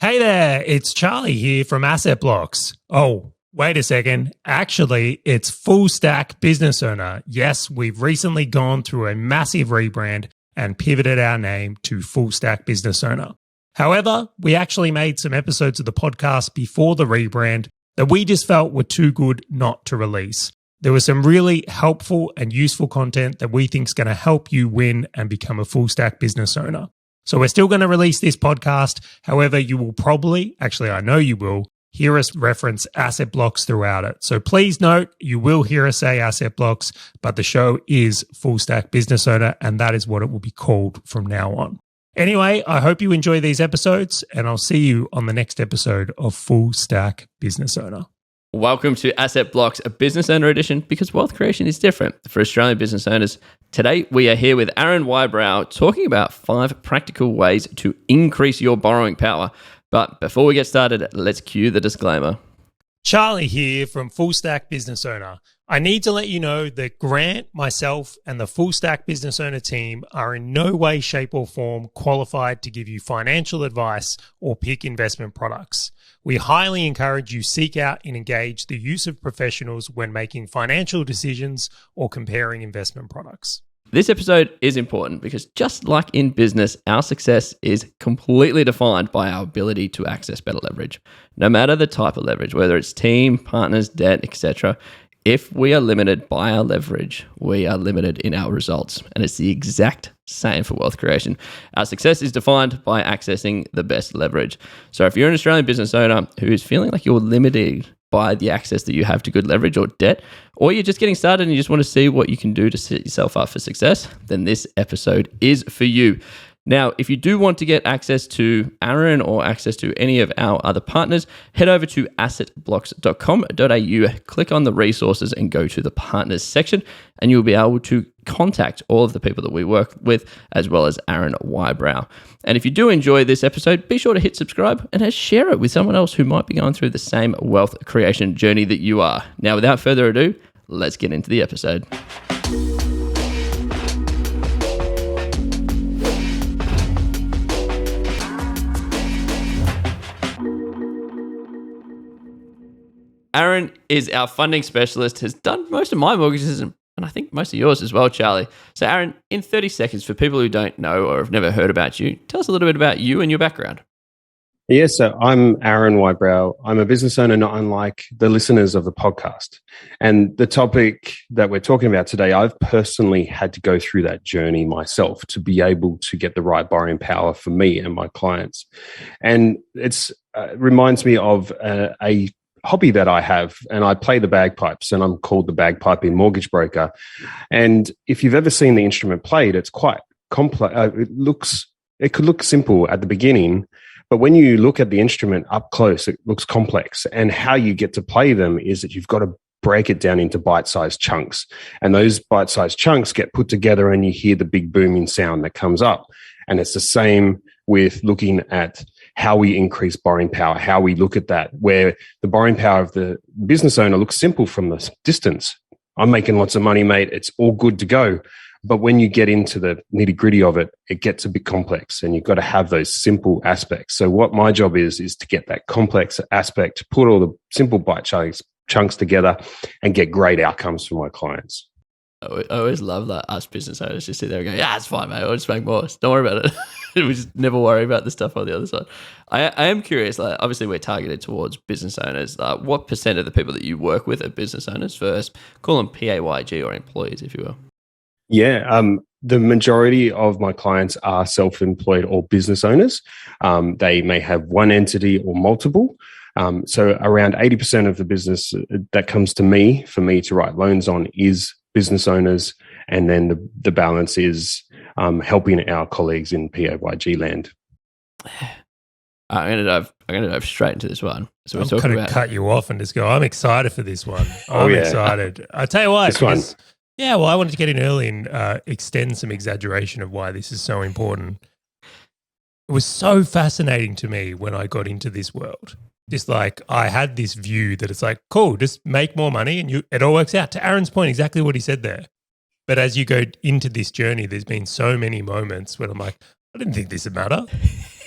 Hey there, it's Charlie here from Asset Blocks. Oh, wait a second. Actually, it's Full Stack Business Owner. Yes, we've recently gone through a massive rebrand and pivoted our name to Full Stack Business Owner. However, we actually made some episodes of the podcast before the rebrand that we just felt were too good not to release. There was some really helpful and useful content that we think is going to help you win and become a full stack business owner. So we're still going to release this podcast. However, you will probably, actually I know you will, hear us reference asset blocks throughout it. So please note, you will hear us say asset blocks, but the show is Full Stack Business Owner, and that is what it will be called from now on. Anyway, I hope you enjoy these episodes, and I'll see you on the next episode of Full Stack Business Owner. Welcome to Asset Blocks, a business owner edition, because wealth creation is different for Australian business owners. Today, we are here with Aaron Whybrow talking about 5 practical ways to increase your borrowing power. But before we get started, let's cue the disclaimer. Charlie here from Full Stack Business Owner. I need to let you know that Grant, myself, and the Full Stack Business Owner team are in no way, shape, or form qualified to give you financial advice or pick investment products. We highly encourage you seek out and engage the use of professionals when making financial decisions or comparing investment products. This episode is important because just like in business, our success is completely defined by our ability to access better leverage. No matter the type of leverage, whether it's team, partners, debt, etc., if we are limited by our leverage, we are limited in our results. And it's the exact same for wealth creation. Our success is defined by accessing the best leverage. So if you're an Australian business owner who is feeling like you're limited by the access that you have to good leverage or debt, or you're just getting started and you just want to see what you can do to set yourself up for success, then this episode is for you. Now, if you do want to get access to Aaron or access to any of our other partners, head over to assetblocks.com.au, click on the resources and go to the partners section, and you'll be able to contact all of the people that we work with, as well as Aaron Whybrow. And if you do enjoy this episode, be sure to hit subscribe and share it with someone else who might be going through the same wealth creation journey that you are. Now, without further ado, let's get into the episode. Aaron is our funding specialist, has done most of my mortgages and I think most of yours as well, Charlie. So Aaron, in 30 seconds, for people who don't know or have never heard about you, tell us a little bit about you and your background. Yes, so I'm Aaron Whybrow. I'm a business owner, not unlike the listeners of the podcast. And the topic that we're talking about today, I've personally had to go through that journey myself to be able to get the right borrowing power for me and my clients. And it reminds me of a hobby that I have, and I play the bagpipes, and I'm called the bagpiping mortgage broker. And if you've ever seen the instrument played, it's quite complex. It could look simple at the beginning, but when you look at the instrument up close, it looks complex. And how you get to play them is that you've got to break it down into bite-sized chunks. And those bite-sized chunks get put together and you hear the big booming sound that comes up. And it's the same with looking at how we increase borrowing power, how we look at that, where the borrowing power of the business owner looks simple from the distance. I'm making lots of money, mate. It's all good to go. But when you get into the nitty gritty of it, it gets a bit complex, and you've got to have those simple aspects. So what my job is to get that complex aspect, put all the simple bite chunks together and get great outcomes for my clients. I always love that us business owners just sit there and go, yeah, it's fine, mate. I'll just make more. Don't worry about it. We just never worry about the stuff on the other side. I am curious, like, obviously we're targeted towards business owners. What percent of the people that you work with are business owners? First, call them PAYG or employees, if you will. Yeah, the majority of my clients are self-employed or business owners. They may have one entity or multiple. So around 80% of the business that comes to me, for me to write loans on, is business owners, and then the balance is helping our colleagues in PAYG land. I'm going to dive straight into this one. So I'm going to cut you off and just go, I'm excited for this one. I'm excited. I'll tell you why. I wanted to get in early and extend some exaggeration of why this is so important. It was so fascinating to me when I got into this world. Just like I had this view that it's like, cool, just make more money and it all works out. To Aaron's point, exactly what he said there. But as you go into this journey, there's been so many moments when I'm like, I didn't think this would matter.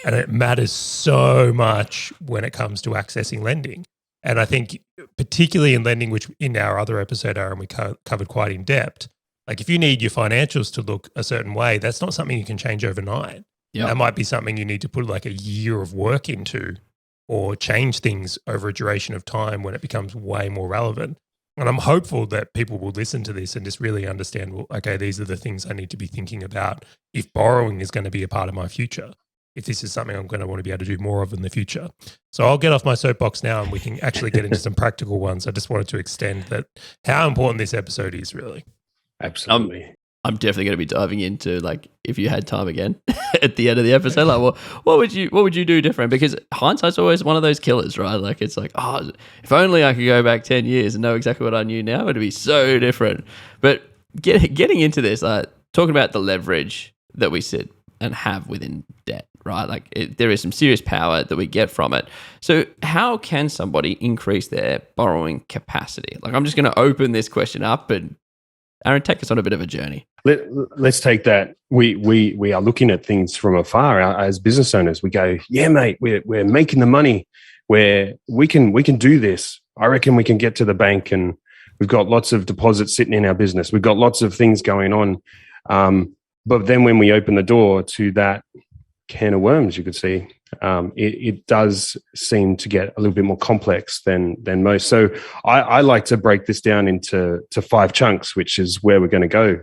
And it matters so much when it comes to accessing lending. And I think particularly in lending, which in our other episode, Aaron, we covered quite in depth, like if you need your financials to look a certain way, that's not something you can change overnight. Yep. That might be something you need to put like a year of work into or change things over a duration of time when it becomes way more relevant. And I'm hopeful that people will listen to this and just really understand, well, okay, these are the things I need to be thinking about if borrowing is going to be a part of my future, if this is something I'm going to want to be able to do more of in the future. So I'll get off my soapbox now and we can actually get into some practical ones. I just wanted to extend that how important this episode is really. Absolutely. I'm definitely going to be diving into like if you had time again at the end of the episode, like what would you do different? Because hindsight's always one of those killers, right? Like it's like, oh, if only I could go back 10 years and know exactly what I knew now, it'd be so different. But getting into this, talking about the leverage that we sit and have within debt, right? Like there is some serious power that we get from it. So how can somebody increase their borrowing capacity? Like I'm just going to open this question up, and Aaron, take us on a bit of a journey. Let's take that. We are looking at things from afar as business owners. We go, yeah, mate, we're making the money. We can do this. I reckon we can get to the bank, and we've got lots of deposits sitting in our business. We've got lots of things going on. But then when we open the door to that can of worms, you could see, it does seem to get a little bit more complex than most. So I like to break this down into 5 chunks, which is where we're going to go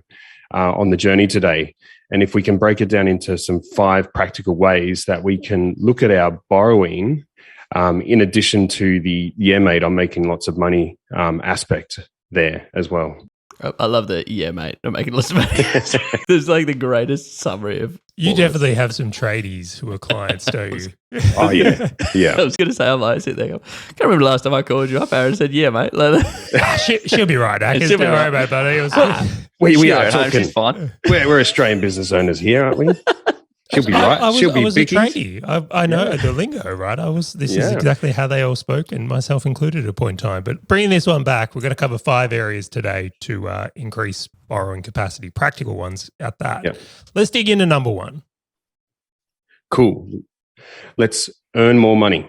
on the journey today. And if we can break it down into some 5 practical ways that we can look at our borrowing, in addition to the, yeah, mate, I'm making lots of money aspect there as well. I love the, yeah, mate, I'm making lots of money. There's like the greatest summary of. You definitely have some tradies who are clients, don't you? Oh, yeah. Yeah. I was going to say, I'm like, sit there. I can't remember the last time I called you up, Aaron, said, yeah, mate. She'll be right, Akers. Don't worry about it, buddy. We are talking. She's fine. We're Australian business owners here, aren't we? She'll be right. She'll be I was a biggies. tradie. I know the lingo, right? This is exactly how they all spoke, and myself included at a point in time. But bringing this one back, we're going to cover 5 areas today to increase borrowing capacity, practical ones at that. Yep. Let's dig into number 1. Cool. Let's earn more money.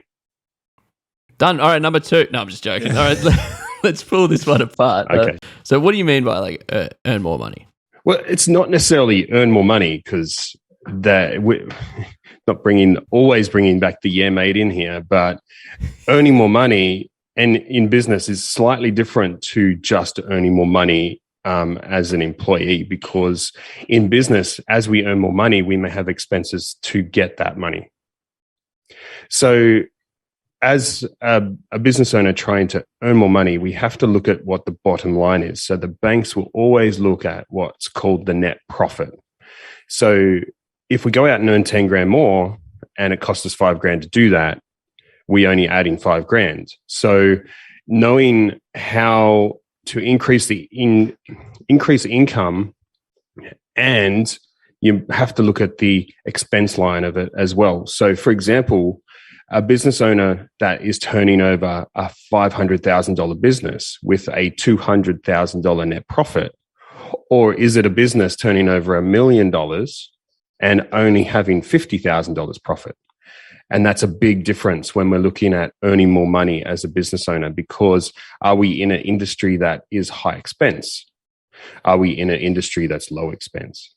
Done. All right, number 2. No, I'm just joking. All right, let's pull this one apart. Okay. So what do you mean by like earn more money? Well, it's not necessarily earn more money, because that we're not always bringing back the yeah mate in here, but earning more money and in business is slightly different to just earning more money as an employee, because in business, as we earn more money, we may have expenses to get that money. So as a business owner trying to earn more money, we have to look at what the bottom line is. So the banks will always look at what's called the net profit. So if we go out and earn 10 grand more and it costs us 5 grand to do that, we only add in 5 grand. So knowing how to increase the income, and you have to look at the expense line of it as well. So for example, a business owner that is turning over a $500,000 business with a $200,000 net profit, or is it a business turning over $1 million and only having $50,000 profit? And that's a big difference when we're looking at earning more money as a business owner, because are we in an industry that is high expense? Are we in an industry that's low expense?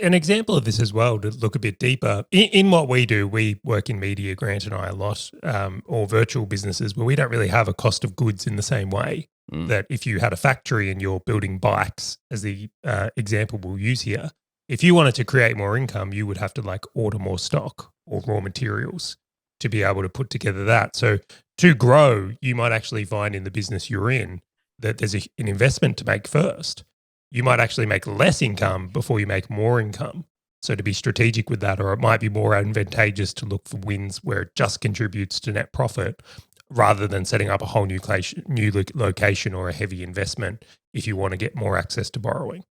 An example of this as well, to look a bit deeper, in what we do, we work in media, Grant and I, a lot, or virtual businesses where we don't really have a cost of goods in the same way. That if you had a factory and you're building bikes, as the example we'll use here, if you wanted to create more income, you would have to like order more stock or raw materials to be able to put together that. So to grow, you might actually find in the business you're in that there's an investment to make first. You might actually make less income before you make more income. So to be strategic with that, or it might be more advantageous to look for wins where it just contributes to net profit rather than setting up a whole new location or a heavy investment if you want to get more access to borrowing.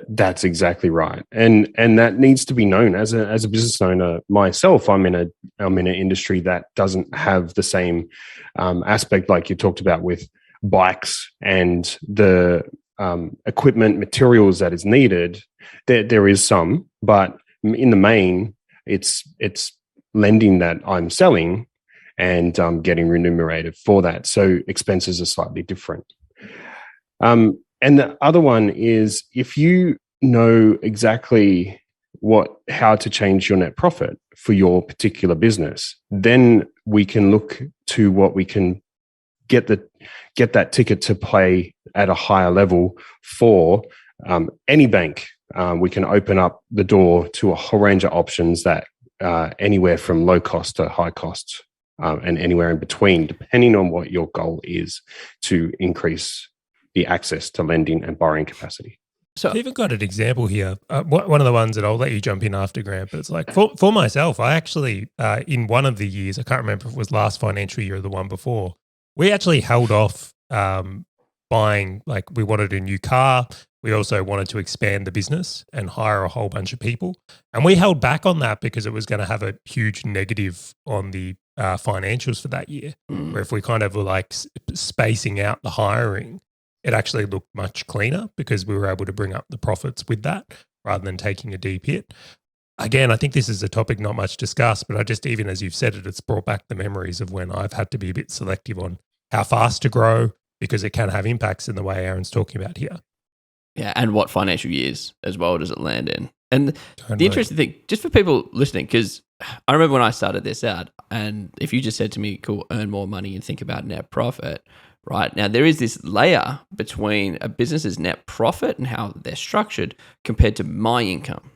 That's exactly right, and that needs to be known. As a business owner myself, I'm in an industry that doesn't have the same aspect like you talked about with bikes and the equipment materials that is needed. There is some, but in the main, it's lending that I'm selling and getting remunerated for that. So expenses are slightly different. And the other one is if you know exactly how to change your net profit for your particular business, then we can look to what we can get that ticket to play at a higher level for any bank. We can open up the door to a whole range of options that anywhere from low cost to high cost and anywhere in between, depending on what your goal is to increase the access to lending and borrowing capacity. So I've even got an example here. One of the ones that I'll let you jump in after, Grant, but it's like for myself, I actually, in one of the years, I can't remember if it was last financial year or the one before, we actually held off buying, like we wanted a new car. We also wanted to expand the business and hire a whole bunch of people. And we held back on that because it was going to have a huge negative on the financials for that year, where if we kind of were like spacing out the hiring, it actually looked much cleaner because we were able to bring up the profits with that rather than taking a deep hit. Again, I think this is a topic not much discussed, but I just, even as you've said it, it's brought back the memories of when I've had to be a bit selective on how fast to grow because it can have impacts in the way Aaron's talking about here. Yeah, and what financial years as well does it land in? And the interesting thing, just for people listening, because I remember when I started this out, and if you just said to me, cool, earn more money and think about net profit, right? Now, there is this layer between a business's net profit and how they're structured compared to my income,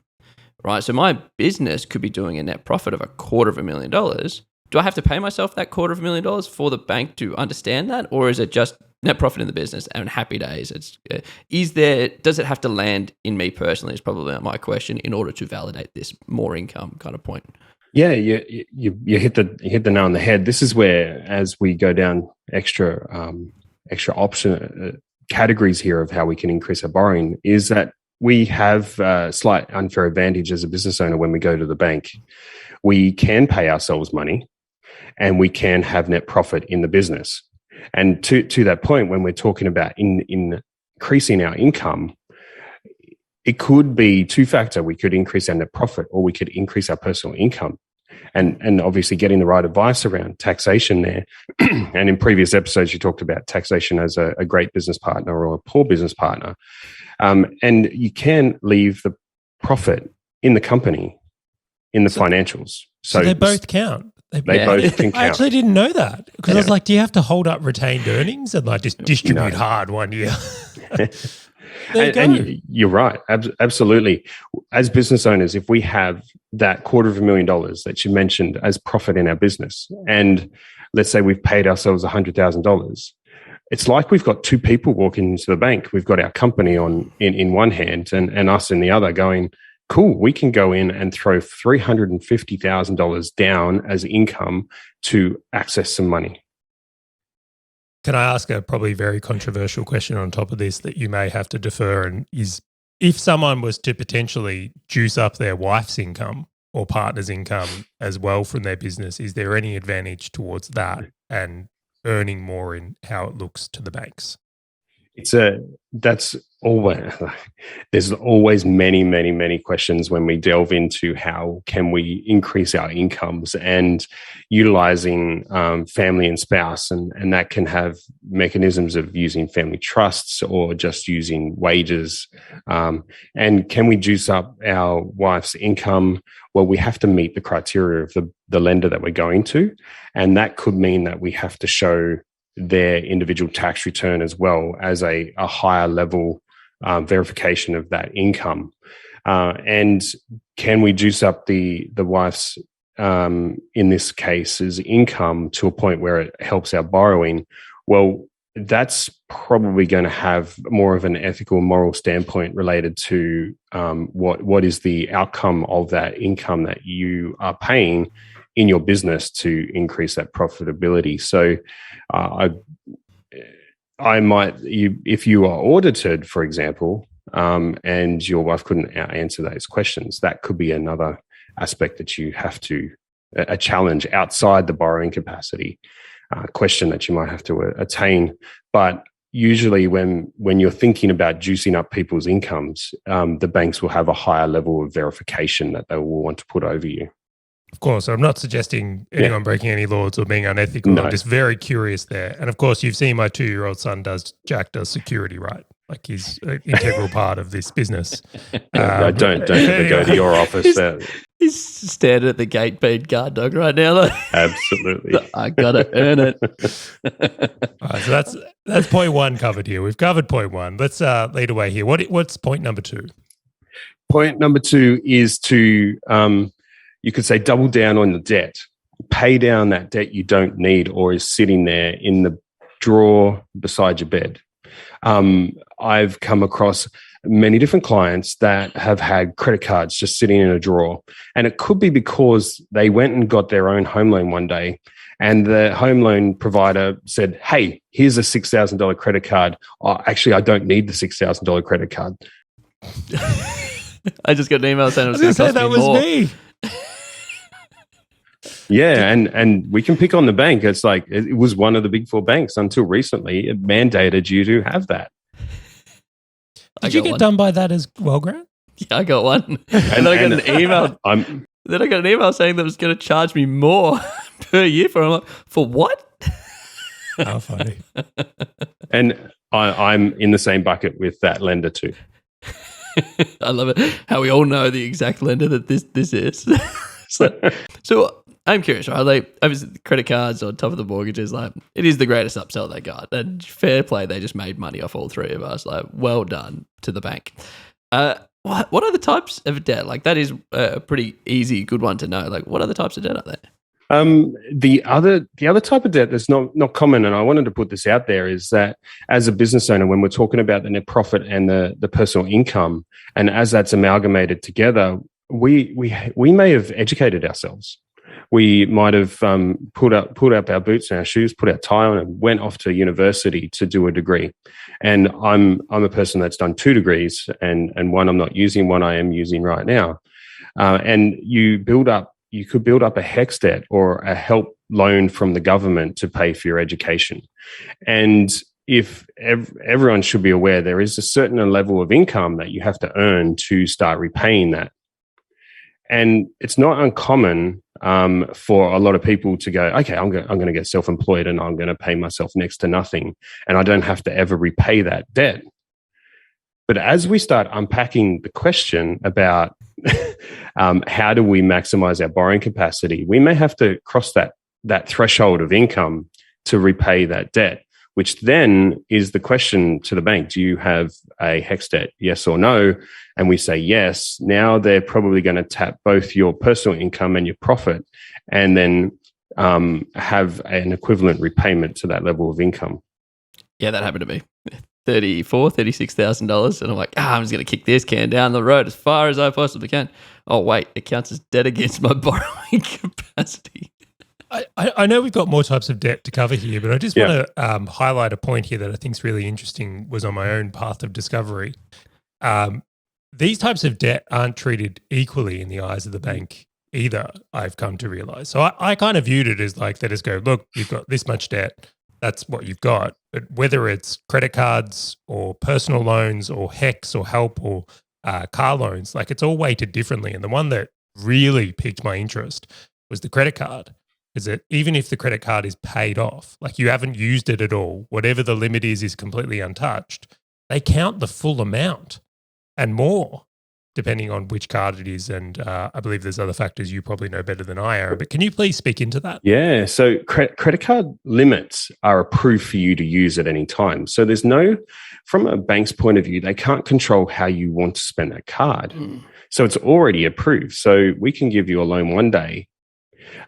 right? So my business could be doing a net profit of $250,000. Do I have to pay myself that $250,000 for the bank to understand that? Or is it just net profit in the business and happy days? Does it have to land in me personally is probably my question in order to validate this more income kind of point. Yeah, you hit the nail on the head. This is where, as we go down extra option categories here of how we can increase our borrowing, is that we have a slight unfair advantage as a business owner when we go to the bank. We can pay ourselves money, and we can have net profit in the business. And to that point, when we're talking about increasing our income, it could be two-factor. We could increase our net profit, or we could increase our personal income. And obviously getting the right advice around taxation there. And in previous episodes, you talked about taxation as a great business partner or a poor business partner. And you can leave the profit in the company, in the financials. So they both count. They both can count. I actually didn't know that because I was like, do you have to hold up retained earnings and like just distribute hard one year? And you're right. Absolutely. As business owners, if we have that $250,000 that you mentioned as profit in our business, and let's say we've paid ourselves $100,000, it's like we've got two people walking into the bank. We've got our company in one hand and us in the other going, cool, we can go in and throw $350,000 down as income to access some money. Can I ask a probably very controversial question on top of this that you may have to defer? And is, if someone was to potentially juice up their wife's income or partner's income as well from their business, is there any advantage towards that and earning more in how it looks to the banks? There's always many questions when we delve into how can we increase our incomes and utilizing family and spouse, and that can have mechanisms of using family trusts or just using wages. And can we juice up our wife's income? Well, we have to meet the criteria of the lender that we're going to, and that could mean that we have to show their individual tax return as well as a higher level verification of that income. And can we juice up the wife's, in this case's income to a point where it helps our borrowing? Well, that's probably going to have more of an ethical, moral standpoint related to what is the outcome of that income that you are paying in your business to increase that profitability. So I might, if you are audited, for example, and your wife couldn't answer those questions, that could be another aspect that you have to, a challenge outside the borrowing capacity question that you might have to attain. But usually when you're thinking about juicing up people's incomes, the banks will have a higher level of verification that they will want to put over you. Of course, I'm not suggesting anyone breaking any laws or being unethical. No. I'm just very curious there. And of course, you've seen my 2-year-old son Jack does security, right? Like he's an integral part of this business. No, don't ever go to your office. He's standing at the gate being guard dog right now. Like, Absolutely. I gotta earn it. All right, so that's point one covered here. We've covered point one. Let's lead away here. What's point number two? Point number two is to, you could say, double down on the debt. Pay down that debt you don't need or is sitting there in the drawer beside your bed. I've come across many different clients that have had credit cards just sitting in a drawer. And it could be because they went and got their own home loan one day and the home loan provider said, hey, here's a $6,000 credit card. Oh, actually, I don't need the $6,000 credit card. I just got an email saying it was going to cost that me more. was me. Yeah, and we can pick on the bank. It's like it was one of the big four banks until recently. It mandated you to have that. Did you get done by that as well, Grant? Yeah, I got one. And then I got an email. Then I got an email saying that it was going to charge me more per year for. I'm like, for what? How funny. And I'm in the same bucket with that lender too. I love it. How we all know the exact lender that this is. So I'm curious, right? Like, obviously, the credit cards on top of the mortgages, like, it is the greatest upsell they got. And fair play, they just made money off all three of us. Like, well done to the bank. What are the types of debt? Like, that is a pretty easy, good one to know. Like, what are the types of debt out there? The other type of debt that's not common, and I wanted to put this out there, is that as a business owner, when we're talking about the net profit and the personal income, and as that's amalgamated together, we may have educated ourselves. We might have put up our boots and our shoes, put our tie on, and went off to university to do a degree. And I'm a person that's done 2 degrees, and one I'm not using, one I am using right now. And you could build up a HEX debt or a help loan from the government to pay for your education. And if everyone should be aware, there is a certain level of income that you have to earn to start repaying that. And it's not uncommon for a lot of people to go, okay, I'm going to get self-employed and I'm going to pay myself next to nothing, and I don't have to ever repay that debt. But as we start unpacking the question about how do we maximize our borrowing capacity, we may have to cross that threshold of income to repay that debt, which then is the question to the bank. Do you have a HEX debt, yes or no? And we say yes. Now they're probably going to tap both your personal income and your profit, and then have an equivalent repayment to that level of income. Yeah, that happened to me. $36,000, and I'm like, I'm just going to kick this can down the road as far as I possibly can. Oh wait, it counts as debt against my borrowing capacity. I know we've got more types of debt to cover here, but I just want to highlight a point here that I think is really interesting, was on my own path of discovery. These types of debt aren't treated equally in the eyes of the bank either, I've come to realize. So I kind of viewed it as like, they just go, look, you've got this much debt, that's what you've got. But whether it's credit cards or personal loans or HEX or help or car loans, like, it's all weighted differently. And the one that really piqued my interest was the credit card. Is that even if the credit card is paid off, like you haven't used it at all, whatever the limit is completely untouched, they count the full amount and more, depending on which card it is. And I believe there's other factors you probably know better than I, Aaron. But can you please speak into that? Yeah. So credit card limits are approved for you to use at any time. So there's from a bank's point of view, they can't control how you want to spend that card. So it's already approved. So we can give you a loan one day,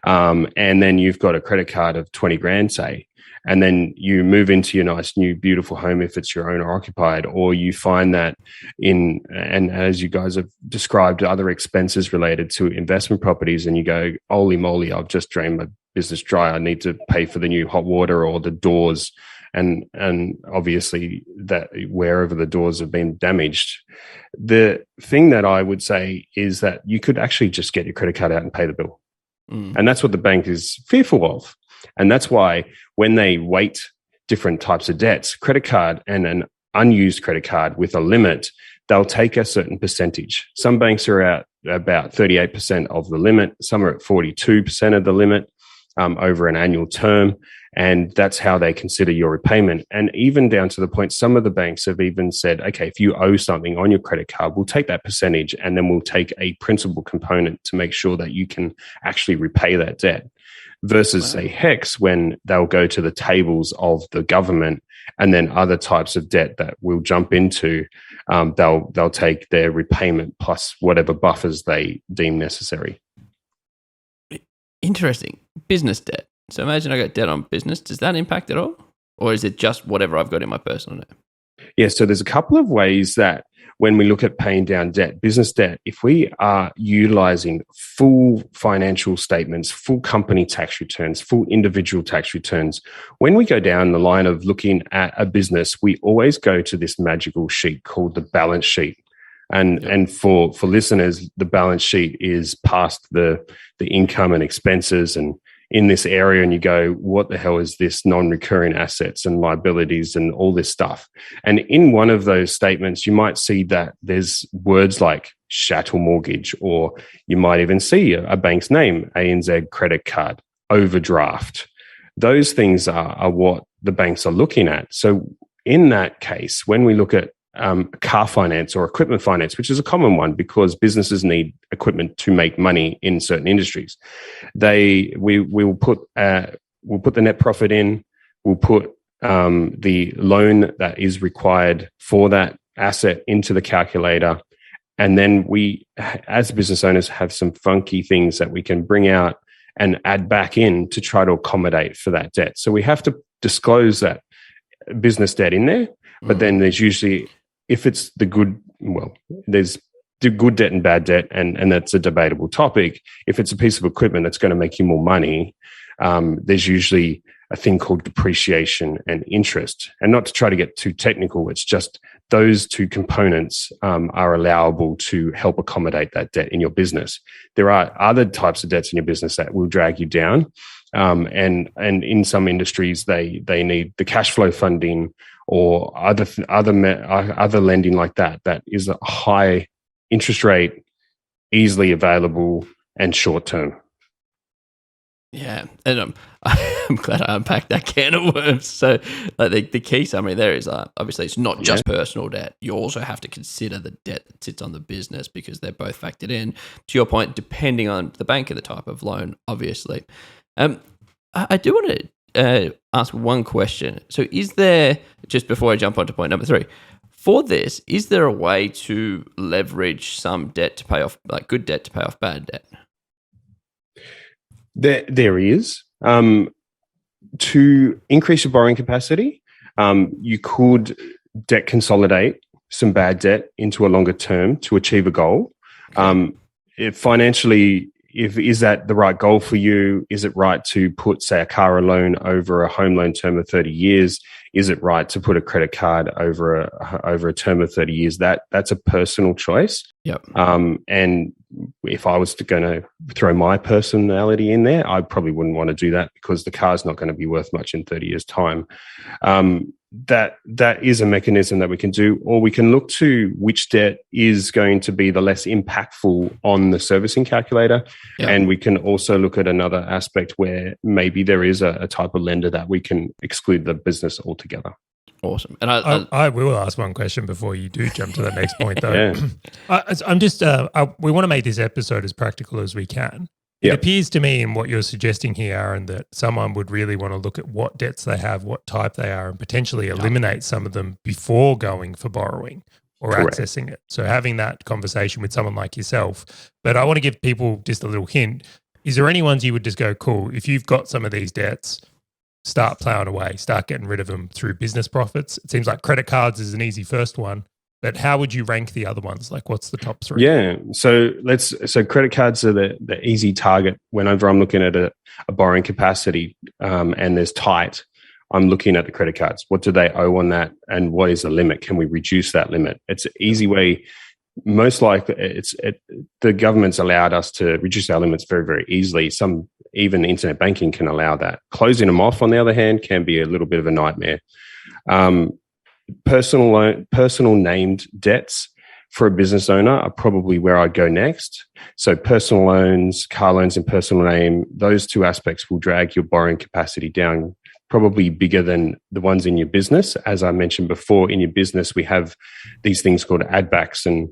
and then you've got a credit card of 20 grand, say, and then you move into your nice new beautiful home if it's your owner occupied, or you find that and as you guys have described, other expenses related to investment properties, and you go, holy moly, I've just drained my business dry. I need to pay for the new hot water or the doors. And obviously that wherever the doors have been damaged, the thing that I would say is that you could actually just get your credit card out and pay the bill. And that's what the bank is fearful of. And that's why when they wait different types of debts. Credit card and an unused credit card with a limit, they'll take a certain percentage. Some banks are at about 38% of the limit. Some are at 42% of the limit over an annual term. And that's how they consider your repayment. And even down to the point, some of the banks have even said, okay, if you owe something on your credit card, we'll take that percentage and then we'll take a principal component to make sure that you can actually repay that debt. Versus, say, HEX, when they'll go to the tables of the government, and then other types of debt that we'll jump into, they'll take their repayment plus whatever buffers they deem necessary. Interesting. Business debt. So imagine I got debt on business. Does that impact at all? Or is it just whatever I've got in my personal debt? Yeah, so there's a couple of ways that when we look at paying down debt, business debt, if we are utilizing full financial statements, full company tax returns, full individual tax returns, when we go down the line of looking at a business, we always go to this magical sheet called the balance sheet. And for listeners, the balance sheet is past the income and expenses and in this area, and you go, what the hell is this non-recurring assets and liabilities and all this stuff? And in one of those statements, you might see that there's words like chattel mortgage, or you might even see a bank's name, ANZ credit card, overdraft. Those things are what the banks are looking at. So in that case, when we look at car finance or equipment finance, which is a common one because businesses need equipment to make money in certain industries. We'll put the net profit in. We'll put the loan that is required for that asset into the calculator, and then we, as business owners, have some funky things that we can bring out and add back in to try to accommodate for that debt. So we have to disclose that business debt in there, but then there's usually, if it's there's the good debt and bad debt, and that's a debatable topic. If it's a piece of equipment that's going to make you more money, there's usually a thing called depreciation and interest. And not to try to get too technical, it's just those two components are allowable to help accommodate that debt in your business. There are other types of debts in your business that will drag you down. And in some industries, they need the cash flow funding or other lending like that. That is a high interest rate, easily available, and short term. Yeah, and I'm glad I unpacked that can of worms. So the key summary there is obviously it's not just personal debt. You also have to consider the debt that sits on the business because they're both factored in. To your point, depending on the bank and the type of loan, obviously. I do want to ask one question. So is there, just before I jump on to point number 3, for this, is there a way to leverage some debt to pay off, like good debt to pay off bad debt? There is. To increase your borrowing capacity, you could debt consolidate some bad debt into a longer term to achieve a goal. Okay. Is that the right goal for you? Is it right to put, say, a car loan over a home loan term of 30 years? Is it right to put a credit card over a term of 30 years? That's a personal choice. Yep. And if I was going to throw my personality in there, I probably wouldn't want to do that because the car's not going to be worth much in 30 years' time. That is a mechanism that we can do, or we can look to which debt is going to be the less impactful on the servicing calculator. Yep. And we can also look at another aspect where maybe there is a type of lender that we can exclude the business altogether. Awesome. And I will ask one question before you do jump to the next point, though. I'm just, we want to make this episode as practical as we can. It appears to me in what you're suggesting here, Aaron, that someone would really want to look at what debts they have, what type they are, and potentially eliminate some of them before going for borrowing or accessing it. So having that conversation with someone like yourself. But I want to give people just a little hint. Is there any ones you would just go, cool, if you've got some of these debts, start plowing away, start getting rid of them through business profits? It seems like credit cards is an easy first one. But how would you rank the other ones? Like, what's the top 3? Yeah, so credit cards are the easy target. Whenever I'm looking at a borrowing capacity and there's tight, I'm looking at the credit cards. What do they owe on that, and what is the limit? Can we reduce that limit? It's an easy way most likely, the government's allowed us to reduce our limits very, very easily. Even internet banking can allow that. Closing them off, on the other hand, can be a little bit of a nightmare. Personal named debts for a business owner are probably where I'd go next. So personal loans, car loans in personal name, those two aspects will drag your borrowing capacity down, probably bigger than the ones in your business. As I mentioned before, in your business, we have these things called add backs, and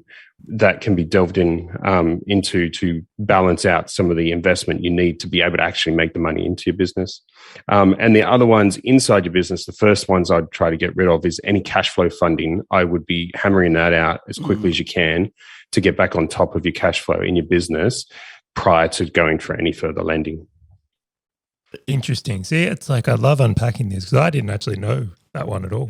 that can be delved into to balance out some of the investment you need to be able to actually make the money into your business. And the other ones inside your business, the first ones I'd try to get rid of is any cash flow funding. I would be hammering that out as quickly as you can to get back on top of your cash flow in your business prior to going for any further lending. Interesting. See, it's like I love unpacking this because I didn't actually know that one at all.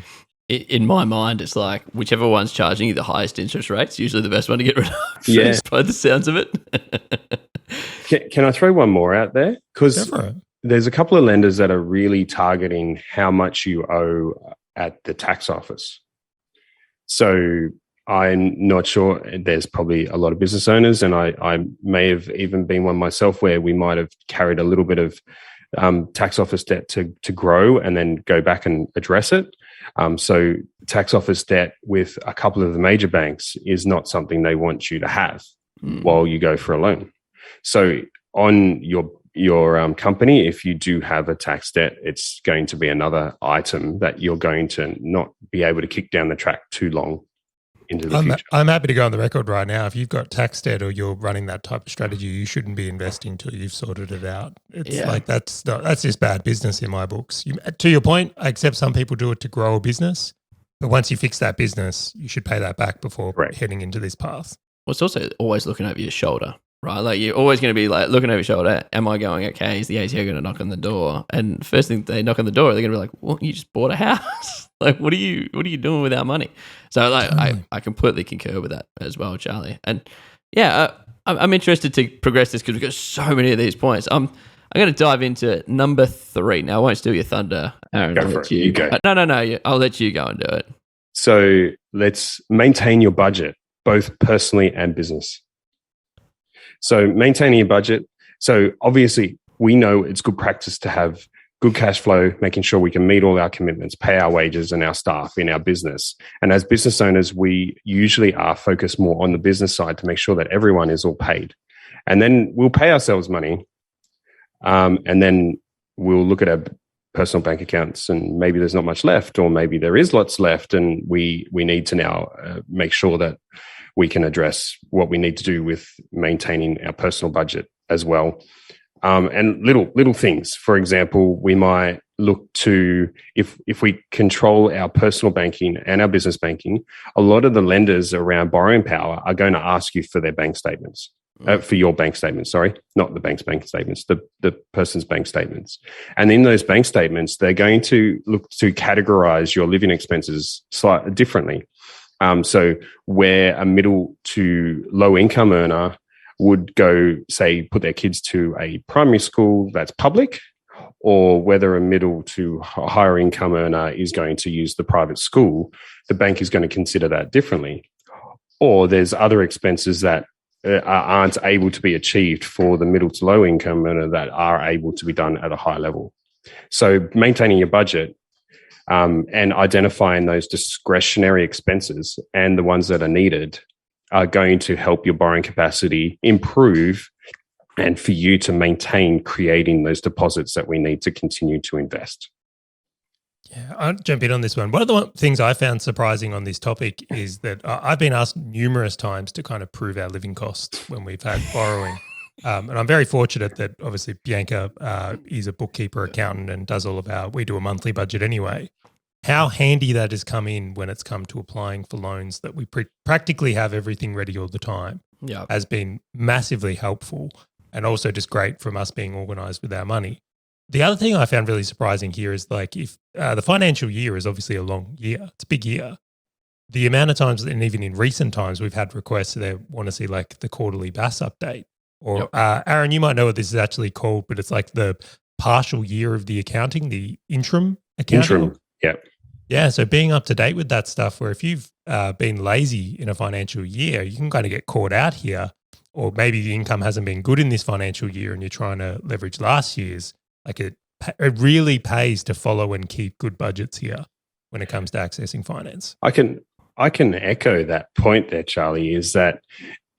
In my mind, it's like whichever one's charging you the highest interest rate's usually the best one to get rid of. Yeah. By the sounds of it. Can I throw one more out there? Because there's a couple of lenders that are really targeting how much you owe at the tax office. So I'm not sure. There's probably a lot of business owners, and I may have even been one myself, where we might have carried a little bit of tax office debt to grow and then go back and address it. So tax office debt with a couple of the major banks is not something they want you to have while you go for a loan. So on your company, if you do have a tax debt, it's going to be another item that you're going to not be able to kick down the track too long into the future. I'm happy to go on the record right now. If you've got tax debt or you're running that type of strategy, you shouldn't be investing till you've sorted it out. It's like that's just bad business in my books. To your point, I accept some people do it to grow a business, but once you fix that business, you should pay that back before heading into this path. Well, it's also always looking over your shoulder, right? Like you're always going to be like looking over your shoulder. Am I going okay? Is the ATO going to knock on the door? And first thing they knock on the door, they're going to be like, "Well, you just bought a house. Like, what are you doing with our money?" So, like, I completely concur with that as well, Charlie. And yeah, I'm interested to progress this because we've got so many of these points. I'm going to dive into number 3. Now, I won't steal your thunder, Aaron. Go for it. You go. No. I'll let you go and do it. So let's maintain your budget, both personally and business. So maintaining your budget. So obviously, we know it's good practice to have good cash flow, making sure we can meet all our commitments, pay our wages and our staff in our business. And as business owners, we usually are focused more on the business side to make sure that everyone is all paid. And then we'll pay ourselves money. And then we'll look at our personal bank accounts and maybe there's not much left, or maybe there is lots left. And we need to now make sure that we can address what we need to do with maintaining our personal budget as well. And little things. For example, we might look to, if we control our personal banking and our business banking, a lot of the lenders around borrowing power are going to ask you for their bank statements, for your bank statements, sorry, not the bank's bank statements, the person's bank statements. And in those bank statements, they're going to look to categorize your living expenses slightly differently. So where a middle to low income earner would go, say, put their kids to a primary school that's public, or whether a middle to higher income earner is going to use the private school, the bank is going to consider that differently. Or there's other expenses that aren't able to be achieved for the middle to low income earner that are able to be done at a high level. So maintaining your budget and identifying those discretionary expenses and the ones that are needed are going to help your borrowing capacity improve and for you to maintain creating those deposits that we need to continue to invest. Yeah, I'll jump in on this one. One of the things I found surprising on this topic is that I've been asked numerous times to kind of prove our living costs when we've had borrowing. And I'm very fortunate that obviously Bianca is a bookkeeper, accountant, and does all of we do a monthly budget anyway. How handy that has come in when it's come to applying for loans that we practically have everything ready all the time has been massively helpful, and also just great from us being organised with our money. The other thing I found really surprising here is like if the financial year is obviously a long year, it's a big year. The amount of times, and even in recent times, we've had requests that they want to see like the quarterly BAS update. Or Aaron, you might know what this is actually called, but it's like the partial year of the accounting, the interim accounting. Yeah. Yeah, so being up to date with that stuff, where if you've been lazy in a financial year, you can kind of get caught out here. Or maybe the income hasn't been good in this financial year and you're trying to leverage last year's. Like it really pays to follow and keep good budgets here when it comes to accessing finance. I can echo that point there, Charlie, is that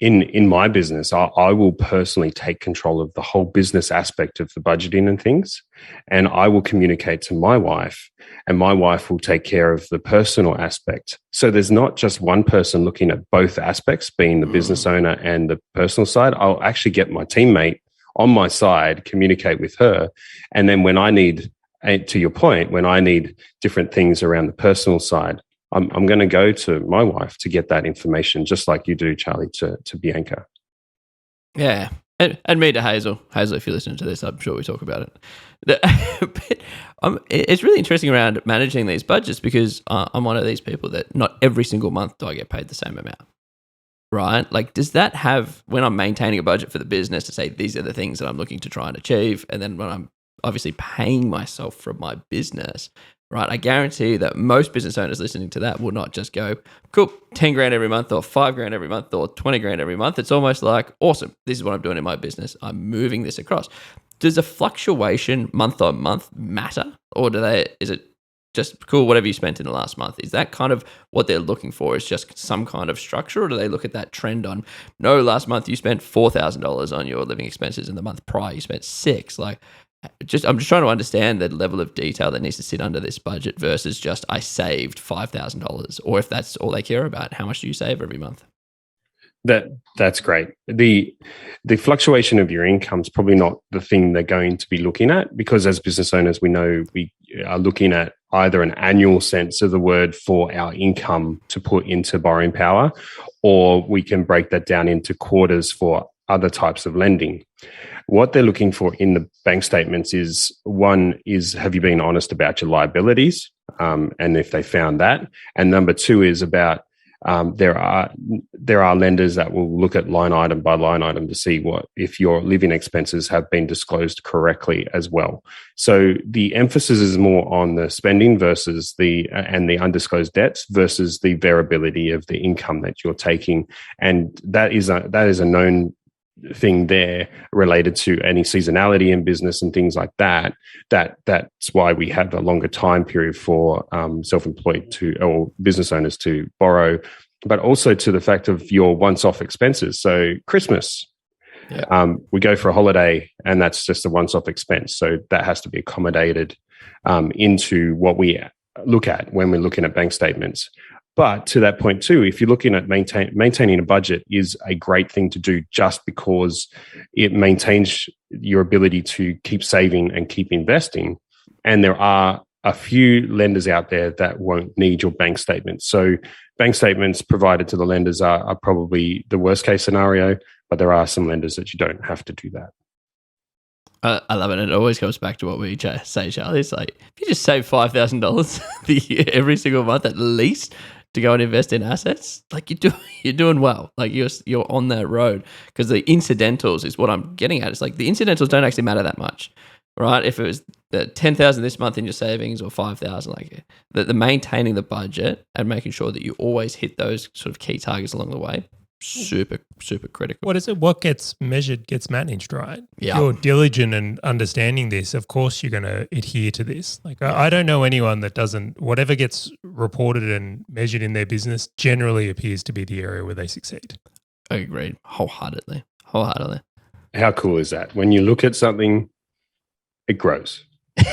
in my business, I will personally take control of the whole business aspect of the budgeting and things, and I will communicate to my wife, and my wife will take care of the personal aspect. So there's not just one person looking at both aspects, being the business owner and the personal side. I'll actually get my teammate on my side, communicate with her, and then when I need, to your point, when I need different things around the personal side, I'm going to go to my wife to get that information, just like you do, Charlie, to Bianca. Yeah. And me to Hazel. Hazel, if you're listening to this, I'm sure we talk about it. But, it's really interesting around managing these budgets because I'm one of these people that not every single month do I get paid the same amount, right? Like, does that have, when I'm maintaining a budget for the business to say these are the things that I'm looking to try and achieve, and then when I'm obviously paying myself from my business, right? I guarantee that most business owners listening to that will not just go, cool, 10 grand every month or 5 grand every month or 20 grand every month. It's almost like, awesome, this is what I'm doing in my business. I'm moving this across. Does a fluctuation month on month matter? Or is it just cool, whatever you spent in the last month? Is that kind of what they're looking for, is just some kind of structure? Or do they look at that trend on, no, last month you spent $4,000 on your living expenses and the month prior you spent $6,000? Like, I'm just trying to understand the level of detail that needs to sit under this budget versus just I saved $5,000, or if that's all they care about, how much do you save every month? That's great. The fluctuation of your income is probably not the thing they're going to be looking at, because as business owners, we know we are looking at either an annual sense of the word for our income to put into borrowing power, or we can break that down into quarters for other types of lending. What they're looking for in the bank statements is, one is, have you been honest about your liabilities? And if they found that. And number two is about, there are lenders that will look at line item by line item to see if your living expenses have been disclosed correctly as well. So the emphasis is more on the spending versus the undisclosed debts versus the variability of the income that you're taking. And that is a known thing there related to any seasonality in business and things like that. That's why we have a longer time period for self-employed or business owners to borrow, but also to the fact of your once-off expenses. So Christmas, we go for a holiday and that's just a once-off expense. So that has to be accommodated into what we look at when we're looking at bank statements. But to that point too, if you're looking at maintaining a budget is a great thing to do, just because it maintains your ability to keep saving and keep investing. And there are a few lenders out there that won't need your bank statements. So bank statements provided to the lenders are probably the worst case scenario, but there are some lenders that you don't have to do that. I love it. And it always comes back to what we say, Charlie. It's like, if you just save $5,000 every single month at least to go and invest in assets, like you're doing well. Like you're on that road, because the incidentals is what I'm getting at. It's like the incidentals don't actually matter that much, right? If it was $10,000 this month in your savings or $5,000, like the maintaining the budget and making sure that you always hit those sort of key targets along the way, super, super critical. What is it? What gets measured gets managed, right? Yeah. If you're diligent and understanding this, of course you're going to adhere to this. Like I don't know anyone that doesn't, whatever gets reported and measured in their business generally appears to be the area where they succeed. I agree. Wholeheartedly. How cool is that? When you look at something, it grows.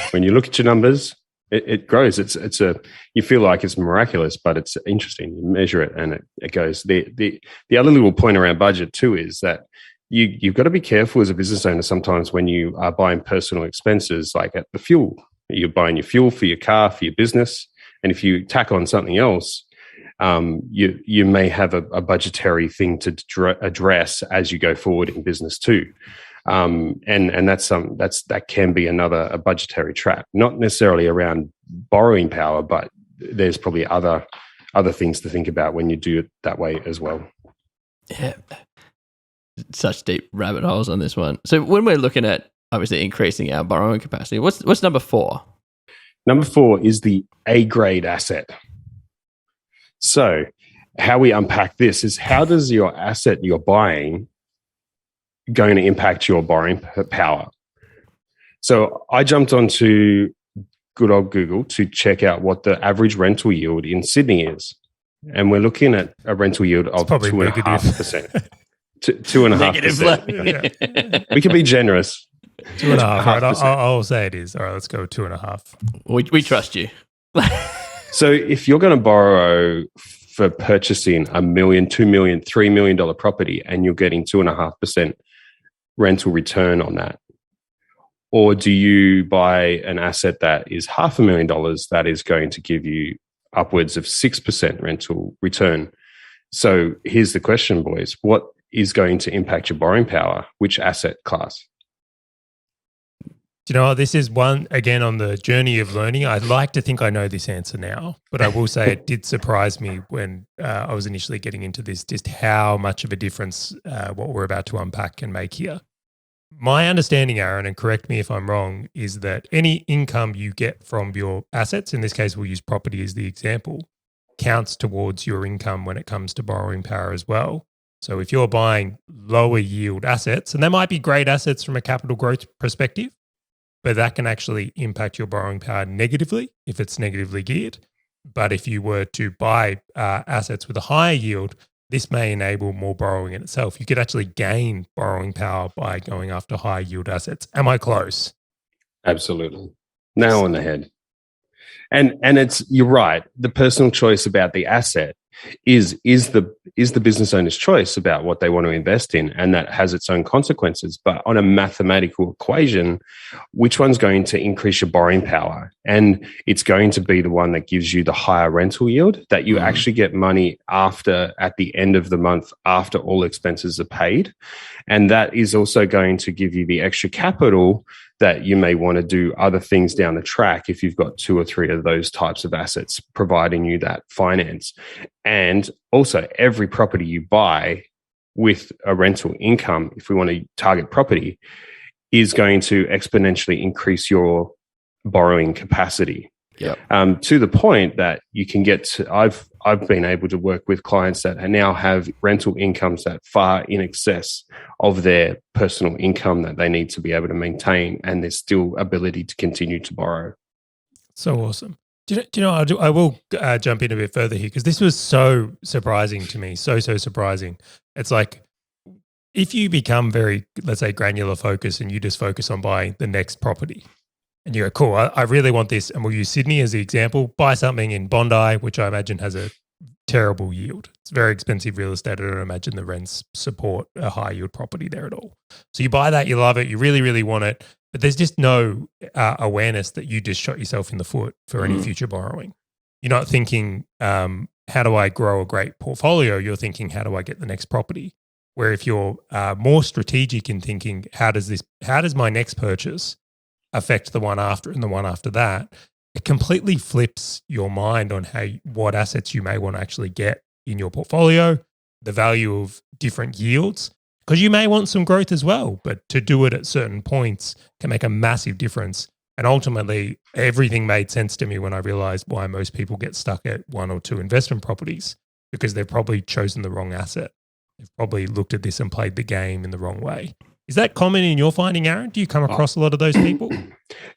When you look at your numbers, it grows. You feel like it's miraculous, but it's interesting. You measure it and it goes. The other little point around budget too is that you've got to be careful as a business owner sometimes when you are buying personal expenses, like at the fuel. You're buying your fuel for your car, for your business. And if you tack on something else, you may have a budgetary thing to address as you go forward in business too. And that can be a budgetary trap, not necessarily around borrowing power, but there's probably other things to think about when you do it that way as well. Yeah. Such deep rabbit holes on this one. So when we're looking at obviously increasing our borrowing capacity, what's number 4? Number 4 is the A grade asset. So how we unpack this is, how does your asset you're buying going to impact your borrowing power? So I jumped onto good old Google to check out what the average rental yield in Sydney is. And we're looking at a rental yield of 2.5%. 2.5%. We can be generous. 2.5%. Right? I'll say it is. All right, let's go 2.5%. We trust you. So if you're going to borrow for purchasing $1 million, $2 million, $3 million property, and you're getting 2.5% rental return on that, or do you buy an asset that is $500,000 that is going to give you upwards of 6% rental return? So here's the question, boys. What is going to impact your borrowing power? Which asset class? Do you know what? This is one, again, on the journey of learning. I'd like to think I know this answer now, but I will say it did surprise me when I was initially getting into this, just how much of a difference what we're about to unpack can make here. My understanding, Aaron, and correct me if I'm wrong, is that any income you get from your assets, in this case we'll use property as the example, counts towards your income when it comes to borrowing power as well. So if you're buying lower yield assets, and they might be great assets from a capital growth perspective, but that can actually impact your borrowing power negatively if it's negatively geared. But if you were to buy assets with a higher yield, this may enable more borrowing in itself. You could actually gain borrowing power by going after high yield assets. Am I close? Absolutely. Nail on the head. And it's, you're right. The personal choice about the asset is the business owner's choice about what they want to invest in, and that has its own consequences. But on a mathematical equation, which one's going to increase your borrowing power? And it's going to be the one that gives you the higher rental yield, that you actually get money at the end of the month, after all expenses are paid. And that is also going to give you the extra capital that you may want to do other things down the track if you've got 2 or 3 of those types of assets providing you that finance. And also, every property you buy with a rental income, if we want to target property, is going to exponentially increase your borrowing capacity. Yep. To the point that you can get to, I've been able to work with clients that now have rental incomes that far in excess of their personal income that they need to be able to maintain, and there's still ability to continue to borrow. So awesome. Do you know, I will jump in a bit further here, because this was so surprising to me, so surprising. It's like, if you become very, let's say, granular focus, and you just focus on buying the next property, and you go, cool, I really want this, and we'll use Sydney as the example, buy something in Bondi, which I imagine has a terrible yield. It's very expensive real estate. I don't imagine the rents support a high yield property there at all. So you buy that, you love it, you really, really want it, but there's just no awareness that you just shot yourself in the foot for any future borrowing. You're not thinking, how do I grow a great portfolio? You're thinking, how do I get the next property? Where if you're more strategic in thinking, how does my next purchase affect the one after and the one after that, it completely flips your mind on what assets you may want to actually get in your portfolio, the value of different yields, because you may want some growth as well, but to do it at certain points can make a massive difference. And ultimately, everything made sense to me when I realized why most people get stuck at 1 or 2 investment properties, because they've probably chosen the wrong asset. They've probably looked at this and played the game in the wrong way. Is that common in your finding, Aaron? Do you come across a lot of those people?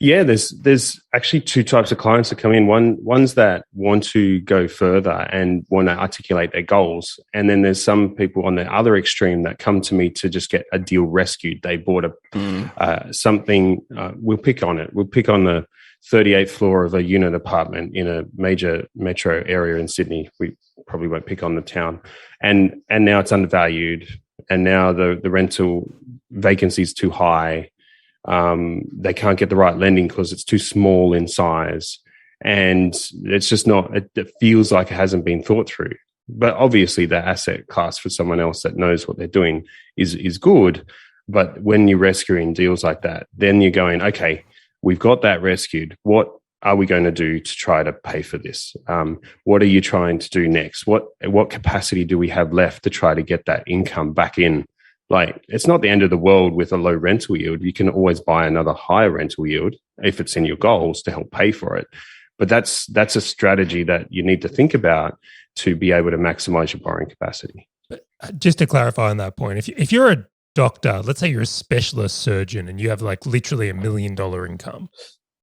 Yeah, there's actually 2 types of clients that come in. Ones that want to go further and want to articulate their goals. And then there's some people on the other extreme that come to me to just get a deal rescued. They bought something, we'll pick on it. We'll pick on the 38th floor of a unit apartment in a major metro area in Sydney. We probably won't pick on the town. And now it's undervalued. And now the rental vacancy is too high. They can't get the right lending because it's too small in size. And it's just not, it feels like it hasn't been thought through. But obviously the asset class for someone else that knows what they're doing is good. But when you're rescuing deals like that, then you're going, okay, we've got that rescued. What are we going to do to try to pay for this? What are you trying to do next? What capacity do we have left to try to get that income back in? Like, it's not the end of the world with a low rental yield. You can always buy another higher rental yield if it's in your goals to help pay for it. But that's a strategy that you need to think about to be able to maximize your borrowing capacity. Just to clarify on that point, if you're a doctor, let's say you're a specialist surgeon and you have like literally $1 million income,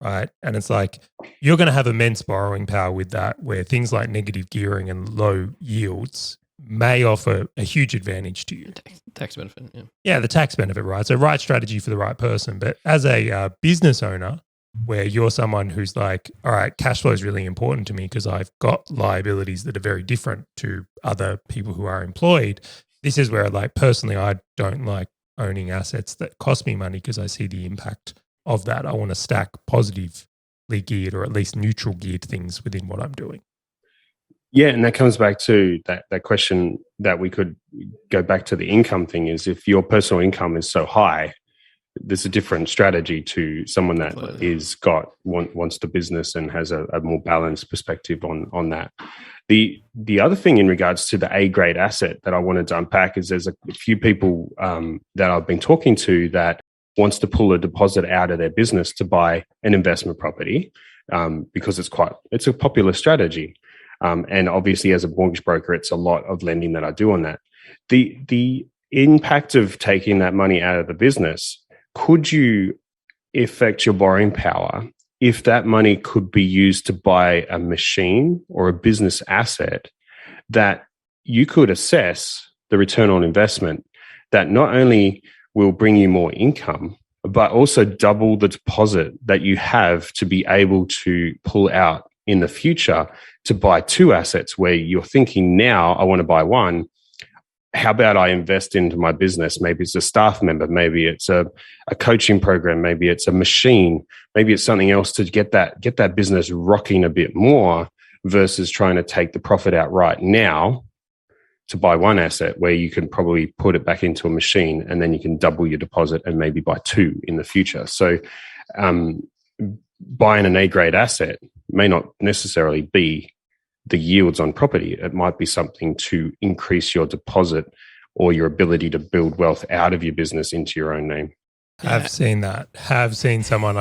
right? And it's like you're going to have immense borrowing power with that, where things like negative gearing and low yields may offer a huge advantage to you. Tax benefit, yeah. Yeah, the tax benefit, right? So right strategy for the right person. But as a business owner, where you're someone who's like, all right, cash flow is really important to me because I've got liabilities that are very different to other people who are employed. This is where, like, personally, I don't like owning assets that cost me money because I see the impact of that. I want to stack positively geared or at least neutral geared things within what I'm doing. Yeah, and that comes back to that question that we could go back to the income thing is if your personal income is so high, there's a different strategy to someone that wants the business and has a more balanced perspective on that. The other thing in regards to the A-grade asset that I wanted to unpack is there's a few people that I've been talking to that wants to pull a deposit out of their business to buy an investment property because it's a popular strategy. And obviously, as a mortgage broker, it's a lot of lending that I do on that. The impact of taking that money out of the business, could you affect your borrowing power if that money could be used to buy a machine or a business asset that you could assess the return on investment that not only will bring you more income, but also double the deposit that you have to be able to pull out in the future to buy two assets where you're thinking now, I want to buy one. How about I invest into my business? Maybe it's a staff member, maybe it's a coaching program, maybe it's a machine, maybe it's something else to get that business rocking a bit more versus trying to take the profit out right now to buy one asset where you can probably put it back into a machine and then you can double your deposit and maybe buy two in the future. So buying an A-grade asset may not necessarily be the yields on property. It might be something to increase your deposit or your ability to build wealth out of your business into your own name. Have seen that. Have seen someone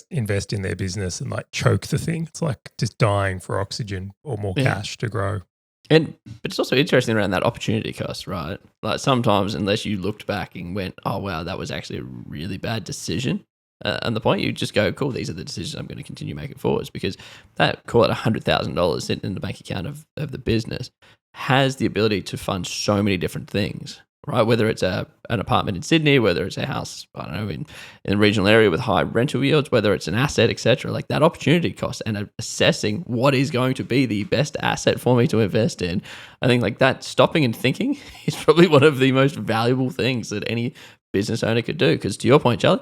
invest in their business and like choke the thing. It's like just dying for oxygen or more cash to grow. But it's also interesting around that opportunity cost, right? Like sometimes unless you looked back and went, oh, wow, that was actually a really bad decision. And the point, you just go, cool, these are the decisions I'm going to continue making forwards, because that, call it $100,000 sitting in the bank account of the business, has the ability to fund so many different things, right? Whether it's an apartment in Sydney, whether it's a house, I don't know, in a regional area with high rental yields, whether it's an asset, etc. Like that opportunity cost and assessing what is going to be the best asset for me to invest in. I think like that stopping and thinking is probably one of the most valuable things that any business owner could do. Because to your point, Charlie,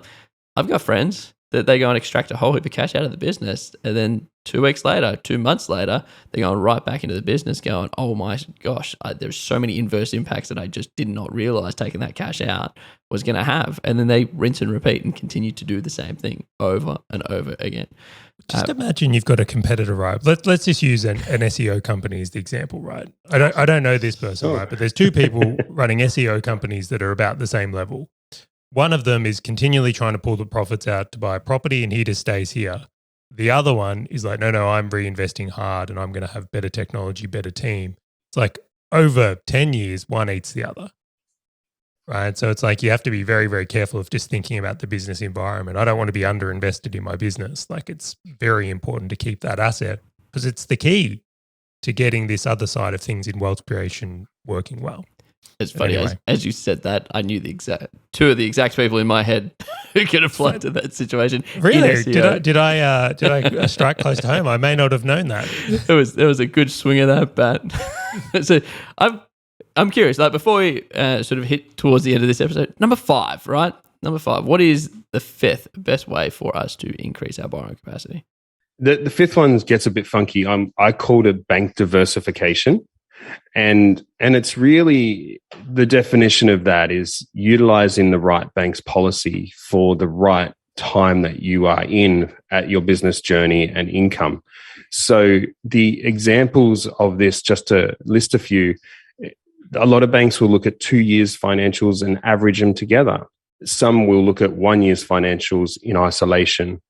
I've got friends that they go and extract a whole heap of cash out of the business, and then 2 weeks later, 2 months later, they're going right back into the business going, oh my gosh, there's so many inverse impacts that I just did not realize taking that cash out was going to have. And then they rinse and repeat and continue to do the same thing over and over again. Just imagine you've got a competitor, right? Let's just use an SEO company as the example, right? I don't know this person, right? But there's two people running SEO companies that are about the same level. One of them is continually trying to pull the profits out to buy a property and he just stays here. The other one is like, no, I'm reinvesting hard and I'm going to have better technology, better team. It's like over 10 years, one eats the other, right? So it's like you have to be very, very careful of just thinking about the business environment. I don't want to be underinvested in my business. Like it's very important to keep that asset because it's the key to getting this other side of things in wealth creation working well. It's funny, anyway. as you said that, I knew two of the exact people in my head who could apply to that situation. Really? Did I strike close to home? I may not have known that. There was a good swing of that bat. So I'm curious, like before we sort of hit towards the end of this episode, number 5, right? Number 5, what is the 5th best way for us to increase our borrowing capacity? The 5th one gets a bit funky. I called it bank diversification. And it's really the definition of that is utilizing the right bank's policy for the right time that you are in at your business journey and income. So the examples of this, just to list a few, a lot of banks will look at 2 years financials and average them together. Some will look at 1 year's financials in isolation.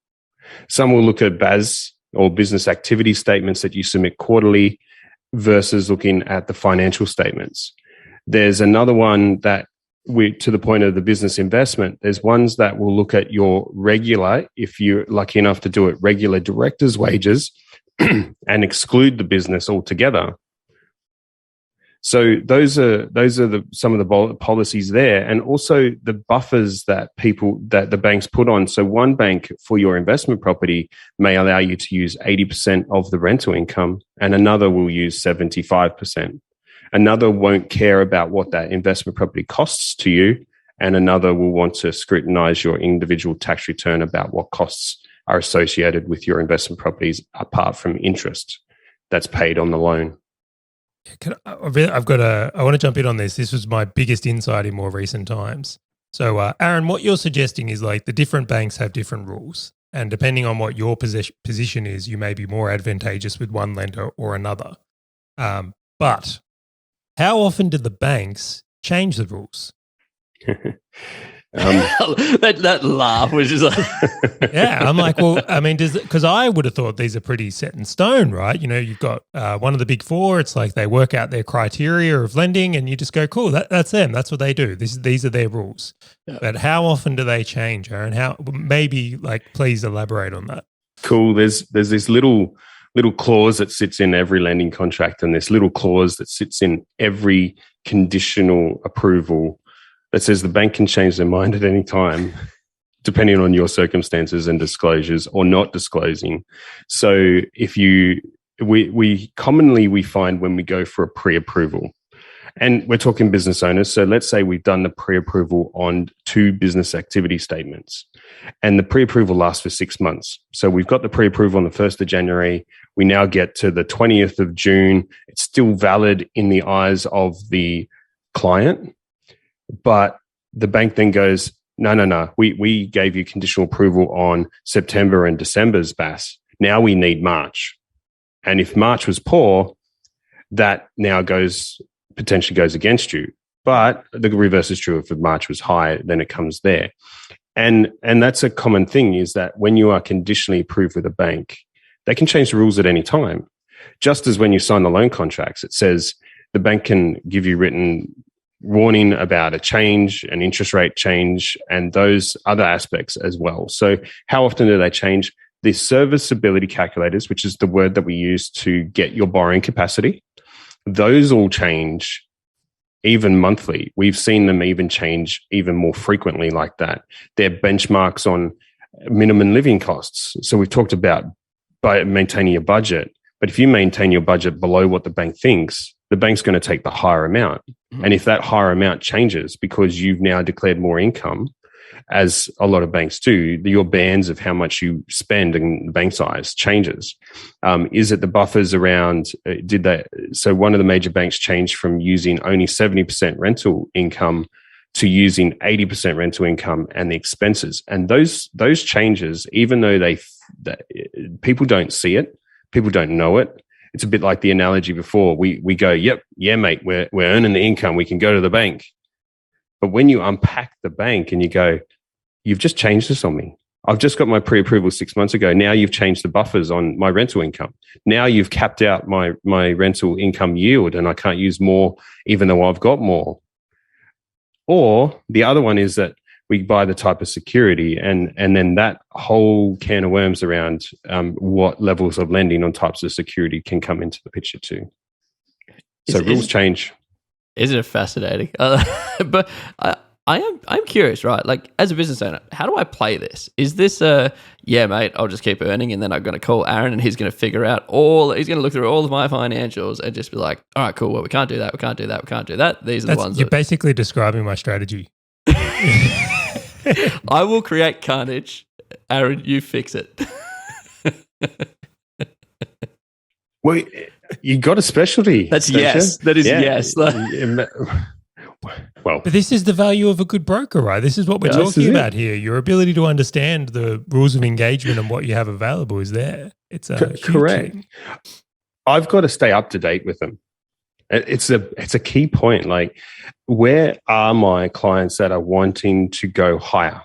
Some will look at BAS or business activity statements that you submit quarterly versus looking at the financial statements. There's another one that to the point of the business investment, there's ones that will look at your regular, if you're lucky enough to do it, regular director's wages and exclude the business altogether. So those are some of the policies there, and also the buffers that the banks put on. So one bank for your investment property may allow you to use 80% of the rental income, and another will use 75%. Another won't care about what that investment property costs to you, and another will want to scrutinize your individual tax return about what costs are associated with your investment properties apart from interest that's paid on the loan. I want to jump in on this. This was my biggest insight in more recent times. So, Aaron, what you're suggesting is like the different banks have different rules. And depending on what your position is, you may be more advantageous with one lender or another. But how often do the banks change the rules? That laugh was just like... Yeah, I'm like, well, I mean, because I would have thought these are pretty set in stone, right? You know, you've got one of the big four. It's like they work out their criteria of lending and you just go, cool, that's them. That's what they do. These are their rules. Yeah. But how often do they change, Aaron? Maybe please elaborate on that. Cool. There's this little clause that sits in every lending contract, and this little clause that sits in every conditional approval that says the bank can change their mind at any time, depending on your circumstances and disclosures or not disclosing. So we commonly find when we go for a pre-approval, and we're talking business owners. So let's say we've done the pre-approval on 2 business activity statements, and the pre-approval lasts for 6 months. So we've got the pre-approval on the 1st of January. We now get to the 20th of June. It's still valid in the eyes of the client. But the bank then goes, no. We gave you conditional approval on September and December's BAS. Now we need March. And if March was poor, that now potentially goes against you. But the reverse is true. If March was high, then it comes there. And that's a common thing, is that when you are conditionally approved with a bank, they can change the rules at any time. Just as when you sign the loan contracts, it says the bank can give you written warning about a change, an interest rate change, and those other aspects as well. So how often do they change? The serviceability calculators, which is the word that we use to get your borrowing capacity, those all change even monthly. We've seen them even change even more frequently like that. They're benchmarks on minimum living costs. So we've talked about by maintaining your budget, but if you maintain your budget below what the bank thinks, the bank's going to take the higher amount. Mm-hmm. And if that higher amount changes because you've now declared more income, as a lot of banks do, your bands of how much you spend in the bank size changes. Is it the buffers around, so one of the major banks changed from using only 70% rental income to using 80% rental income and the expenses. And those changes, even though people don't see it, people don't know it. It's a bit like the analogy before. We go, yeah, mate, we're earning the income. We can go to the bank. But when you unpack the bank and you go, you've just changed this on me. I've just got my pre-approval 6 months ago. Now you've changed the buffers on my rental income. Now you've capped out my rental income yield and I can't use more even though I've got more. Or the other one is that we buy the type of security and then that whole can of worms around what levels of lending on types of security can come into the picture too. So rules change. Isn't it fascinating? But I'm curious, right? Like as a business owner, how do I play this? Is this yeah, mate, I'll just keep earning and then I'm going to call Aaron and he's going to figure out he's going to look through all of my financials and just be like, all right, cool. Well, we can't do that. We can't do that. We can't do that. These are the ones. You're basically describing my strategy. I will create carnage. Aaron, you fix it. Well, you got a specialty. That's yes. You? That is yes. Well, but this is the value of a good broker, right? This is what we're talking about here. Your ability to understand the rules of engagement and what you have available is there. It's correct. I've got to stay up to date with them. It's a key point. Like, where are my clients that are wanting to go higher?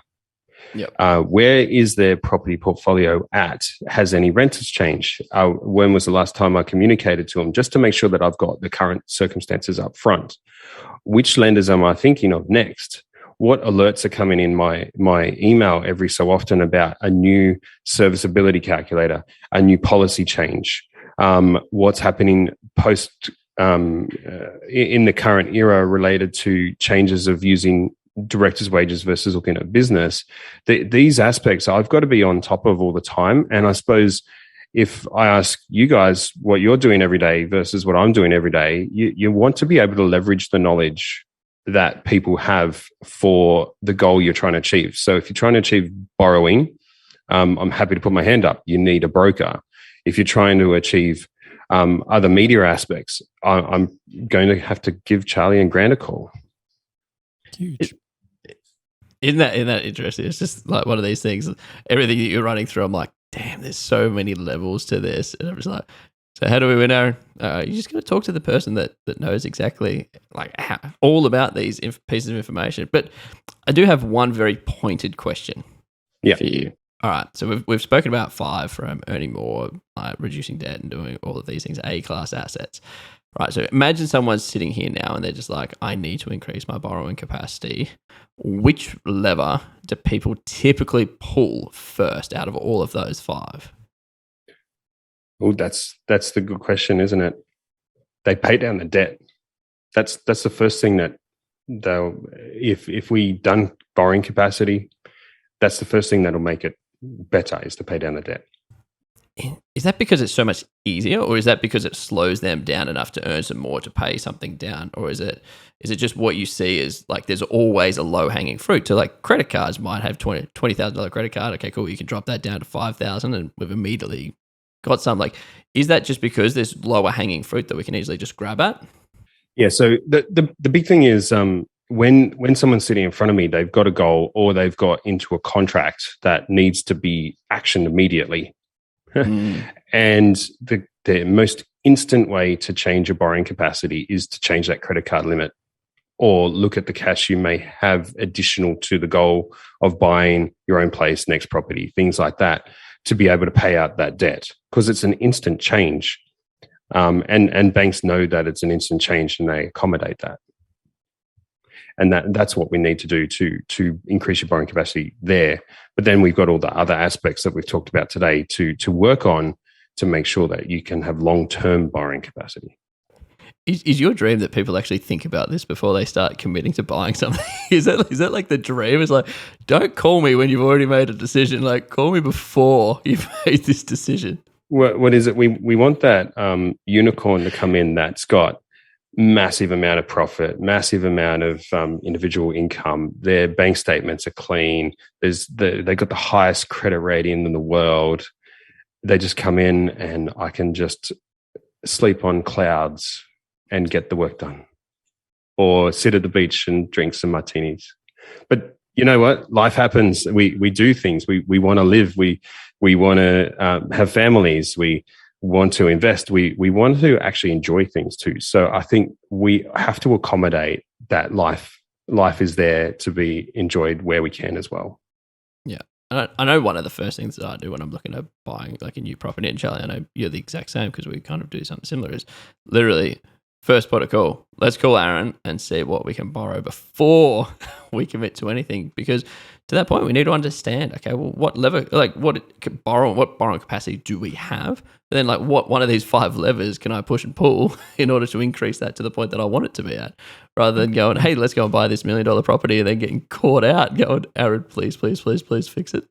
Yep. Where is their property portfolio at? Has any renters changed? When was the last time I communicated to them, just to make sure that I've got the current circumstances up front? Which lenders am I thinking of next? What alerts are coming in my email every so often about a new serviceability calculator, a new policy change? What's happening post in the current era related to changes of using directors' wages versus looking at business? These aspects I've got to be on top of all the time. And I suppose if I ask you guys what you're doing every day versus what I'm doing every day, you want to be able to leverage the knowledge that people have for the goal you're trying to achieve. So if you're trying to achieve borrowing, I'm happy to put my hand up. You need a broker. If you're trying to achieve other media aspects, I'm going to have to give Charley and Grant a call. Huge. Isn't that interesting? It's just like one of these things. Everything that you're running through, I'm like, damn, there's so many levels to this. And I'm just like, so how do we win, Aaron? You're just going to talk to the person that knows exactly like all about these pieces of information. But I do have one very pointed question for you. All right, so we've spoken about 5 from earning more, reducing debt, and doing all of these things, A-class assets. Right, so imagine someone's sitting here now and they're just like, I need to increase my borrowing capacity. Which lever do people typically pull first out of all of those 5? Oh, that's the good question, isn't it? They pay down the debt. That's the first thing that they'll. If we done borrowing capacity, that's the first thing that'll make it better, is to pay down the debt. Is that because it's so much easier, or is that because it slows them down enough to earn some more to pay something down, or is it just what you see as like there's always a low hanging fruit? So like credit cards might have $20,000 credit card. Okay, cool. You can drop that down to $5,000, and we've immediately got some. Like, is that just because there's lower hanging fruit that we can easily just grab at? Yeah. So the big thing is when someone's sitting in front of me, they've got a goal or they've got into a contract that needs to be actioned immediately. And the most instant way to change your borrowing capacity is to change that credit card limit, or look at the cash you may have additional to the goal of buying your own place, next property, things like that, to be able to pay out that debt, because it's an instant change. And banks know that it's an instant change and they accommodate that. And that's what we need to do to increase your borrowing capacity there. But then we've got all the other aspects that we've talked about today to work on to make sure that you can have long-term borrowing capacity. Is your dream that people actually think about this before they start committing to buying something? Is that like the dream? It's like, don't call me when you've already made a decision. Like, call me before you've made this decision. What is it? We want that unicorn to come in that's got massive amount of profit, massive amount of individual income. Their bank statements are clean. They got the highest credit rating in the world. They just come in and I can just sleep on clouds and get the work done, or sit at the beach and drink some martinis. But you know what? Life happens. We do things. We want to live. We want to have families. We want to invest. We want to actually enjoy things too. So I think we have to accommodate that life is there to be enjoyed where we can as well. Yeah. I know one of the first things that I do when I'm looking at buying like a new property, and Charley, I know you're the exact same because we kind of do something similar, is literally first port of call. Let's call Aaron and see what we can borrow before we commit to anything. Because to that point, we need to understand, okay, well, what lever, like what borrowing capacity do we have? And then like what one of these 5 levers can I push and pull in order to increase that to the point that I want it to be at? Rather than going, hey, let's go and buy this $1 million property and then getting caught out going, Aaron, please fix it.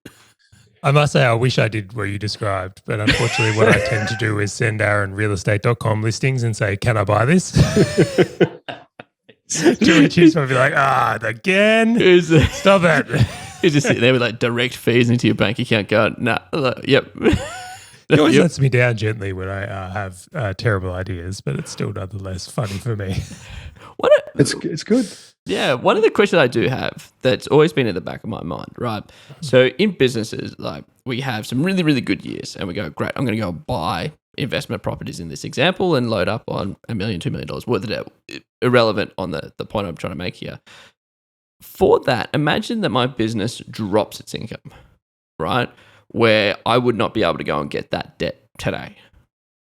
I must say, I wish I did what you described, but unfortunately what I tend to do is send Aaron realestate.com listings and say, can I buy this? To which he's probably like, again? Stop it. He's just sitting there with like direct fees into your bank account going, nah, yep. He always lets me down gently when I have terrible ideas, but it's still nonetheless funny for me. It's good. Yeah, one of the questions I do have that's always been in the back of my mind, right? So in businesses, like we have some really, really good years and we go, great, I'm going to go buy investment properties in this example and load up on $1 million, $2 million worth of debt. Irrelevant on the point I'm trying to make here. for that, imagine that my business drops its income, right? Where I would not be able to go and get that debt today,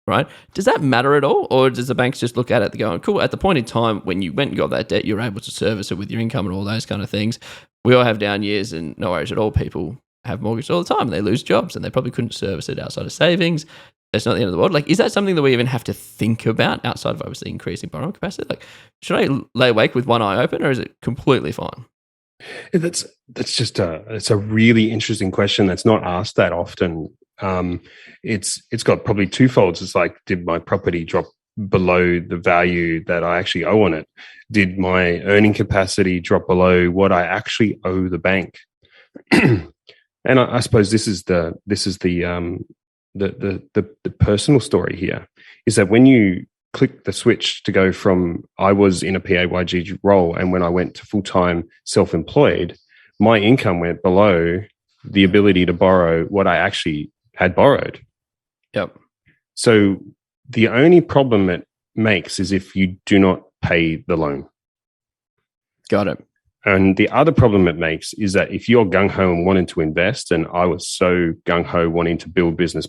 right? Does that matter at all? Or does the banks just look at it and go, cool, at the point in time when you went and got that debt, you're able to service it with your income and all those kind of things. We all have down years and no worries at all. People have mortgages all the time and they lose jobs and they probably couldn't service it outside of savings. That's not the end of the world. Like, is that something that we even have to think about outside of obviously increasing borrowing capacity? Like, should I lay awake with one eye open or is it completely fine? That's just it's a really interesting question that's not asked that often. It's got probably two folds. It's like, did my property drop below the value that I actually owe on it? Did my earning capacity drop below what I actually owe the bank? And I suppose this is the personal story here, is that when you click the switch to go from I was in a PAYG role and when I went to full-time self-employed, my income went below the ability to borrow what I actually had borrowed. Yep. So the only problem it makes is if you do not pay the loan. Got it. And the other problem it makes is that if you're gung-ho and wanting to invest, and I was so gung-ho wanting to build business,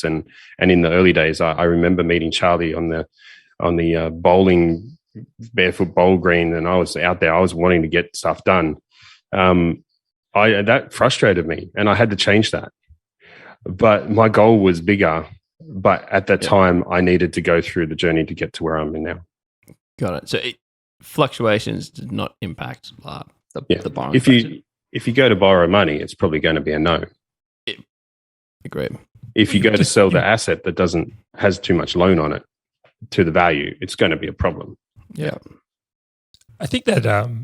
and in the early days, I remember meeting Charley on the bowling barefoot bowl green, and I was out there, I was wanting to get stuff done. That frustrated me, and I had to change that. But my goal was bigger, but at that time, I needed to go through the journey to get to where I'm in now. Got it. So fluctuations did not impact the borrowing. If you go to borrow money, it's probably going to be a no. Agreed. If you go to sell the asset that has too much loan on it to the value, it's going to be a problem. Yeah. I think that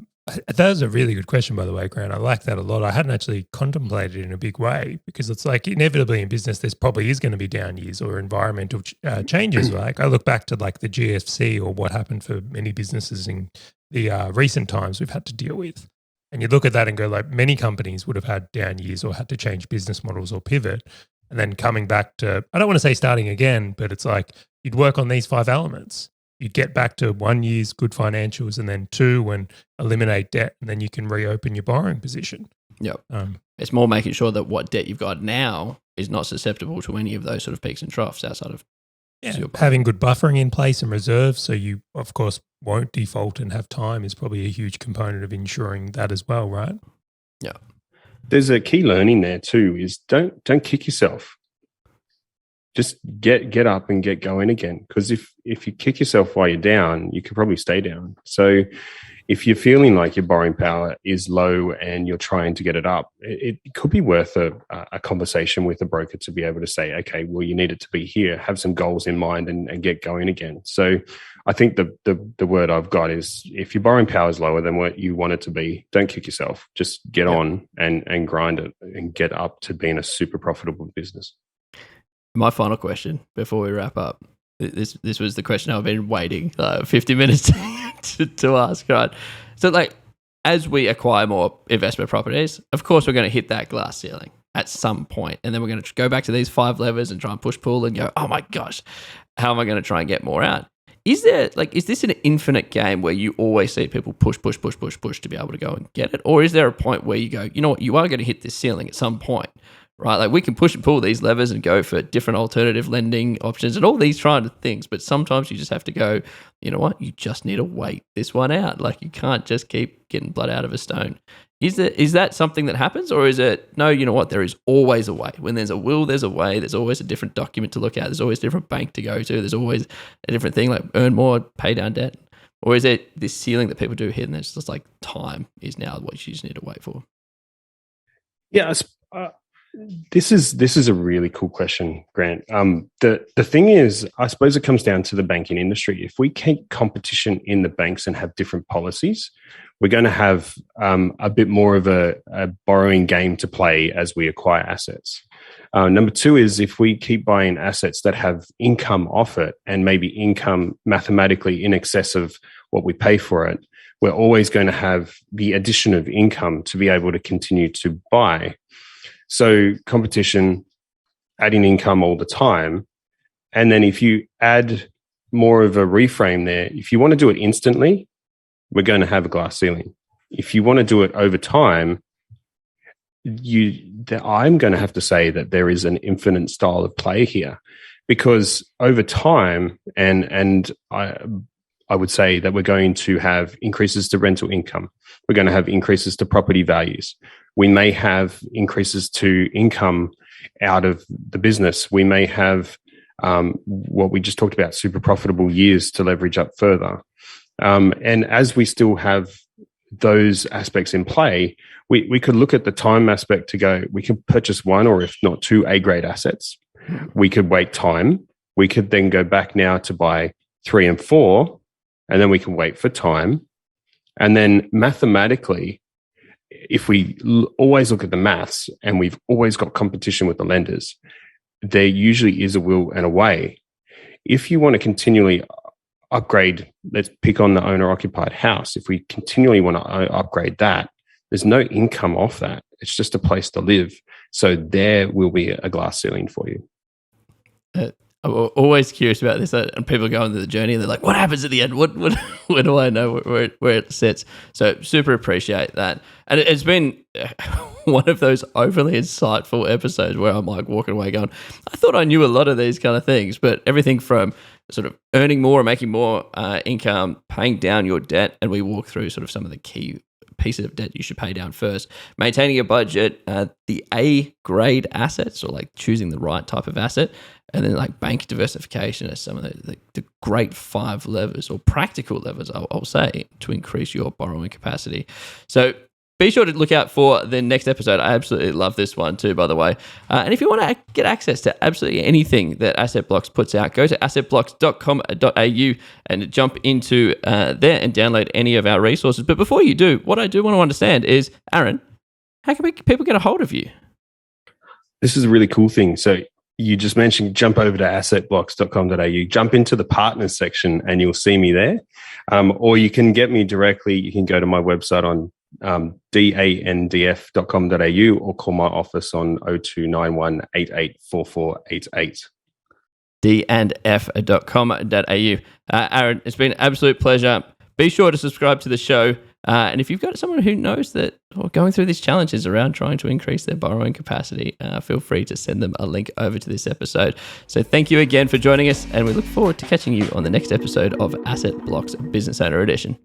was a really good question, by the way, Grant. I like that a lot. I hadn't actually contemplated it in a big way because it's like inevitably in business, there's probably is going to be down years or environmental changes. Like I look back to like the GFC or what happened for many businesses in the recent times we've had to deal with. And you look at that and go like many companies would have had down years or had to change business models or pivot. And then coming back to, I don't want to say starting again, but it's like you'd work on these 5 elements. You'd get back to 1 year's good financials and then 2 and eliminate debt, and then you can reopen your borrowing position. Yep. It's more making sure that what debt you've got now is not susceptible to any of those sort of peaks and troughs outside of having good buffering in place and reserves so you, of course, won't default and have time is probably a huge component of ensuring that as well, right? Yeah. There's a key learning there too is don't kick yourself. Just get up and get going again. Because if you kick yourself while you're down, you could probably stay down. So if you're feeling like your borrowing power is low and you're trying to get it up, it could be worth a conversation with a broker to be able to say, okay, well, you need it to be here, have some goals in mind and get going again. So I think the word I've got is if your borrowing power is lower than what you want it to be, don't kick yourself. Just get on and grind it and get up to being a super profitable business. My final question before we wrap up. This was the question I've been waiting 50 minutes to ask, right? So like, as we acquire more investment properties, of course, we're going to hit that glass ceiling at some point. And then we're going to go back to these 5 levers and try and push, pull and go, oh my gosh, how am I going to try and get more out? Is this an infinite game where you always see people push to be able to go and get it? Or is there a point where you go, you know what, you are going to hit this ceiling at some point? Right, like we can push and pull these levers and go for different alternative lending options and all these kind of things. But sometimes you just have to go, you know what, you just need to wait this one out. Like you can't just keep getting blood out of a stone. Is that something that happens, or is it, no, you know what, there is always a way. When there's a will, there's a way. There's always a different document to look at. There's always a different bank to go to. There's always a different thing like earn more, pay down debt. Or is it this ceiling that people do hit and it's just like time is now what you just need to wait for? Yeah, this is a really cool question, Grant. The thing is, I suppose it comes down to the banking industry. If we keep competition in the banks and have different policies, we're going to have a bit more of a borrowing game to play as we acquire assets. Number 2 is if we keep buying assets that have income off it and maybe income mathematically in excess of what we pay for it, we're always going to have the addition of income to be able to continue to buy. So competition, adding income all the time. And then if you add more of a reframe there, if you want to do it instantly, we're going to have a glass ceiling. If you want to do it over time, I'm going to have to say that there is an infinite style of play here, because over time, and I would say that we're going to have increases to rental income. We're going to have increases to property values. We may have increases to income out of the business. We may have what we just talked about, super profitable years to leverage up further. And as we still have those aspects in play, we could look at the time aspect to go, we could purchase one or if not two A-grade assets. We could wait time. We could then go back now to buy 3 and 4, and then we can wait for time. And then mathematically, if we always look at the maths and we've always got competition with the lenders, there usually is a will and a way. If you want to continually upgrade, let's pick on the owner-occupied house. If we continually want to upgrade that, there's no income off that. It's just a place to live. So there will be a glass ceiling for you. I'm always curious about this, and people go into the journey and they're like, what happens at the end? Where do I know where it sits? So super appreciate that. And it's been one of those overly insightful episodes where I'm like walking away going, I thought I knew a lot of these kind of things, but everything from sort of earning more, making more income, paying down your debt, and we walk through sort of some of the key pieces of debt you should pay down first, maintaining a budget, the A-grade assets, or like choosing the right type of asset, and then like bank diversification as some of the great 5 levers, or practical levers, I'll say, to increase your borrowing capacity. So be sure to look out for the next episode. I absolutely love this one too, by the way. And if you want to get access to absolutely anything that Asset Blocks puts out, go to assetblocks.com.au and jump into there and download any of our resources. But before you do, what I do want to understand is, Aaron, how can people get a hold of you? This is a really cool thing. So you just mentioned jump over to assetblocks.com.au, jump into the partners section and you'll see me there. Or you can get me directly. You can go to my website on dandf.com.au or call my office on 0291 884488. dandf.com.au. Aaron, it's been an absolute pleasure. Be sure to subscribe to the show. And if you've got someone who knows that or going through these challenges around trying to increase their borrowing capacity, feel free to send them a link over to this episode. So thank you again for joining us, and we look forward to catching you on the next episode of Asset Blocks Business Owner Edition.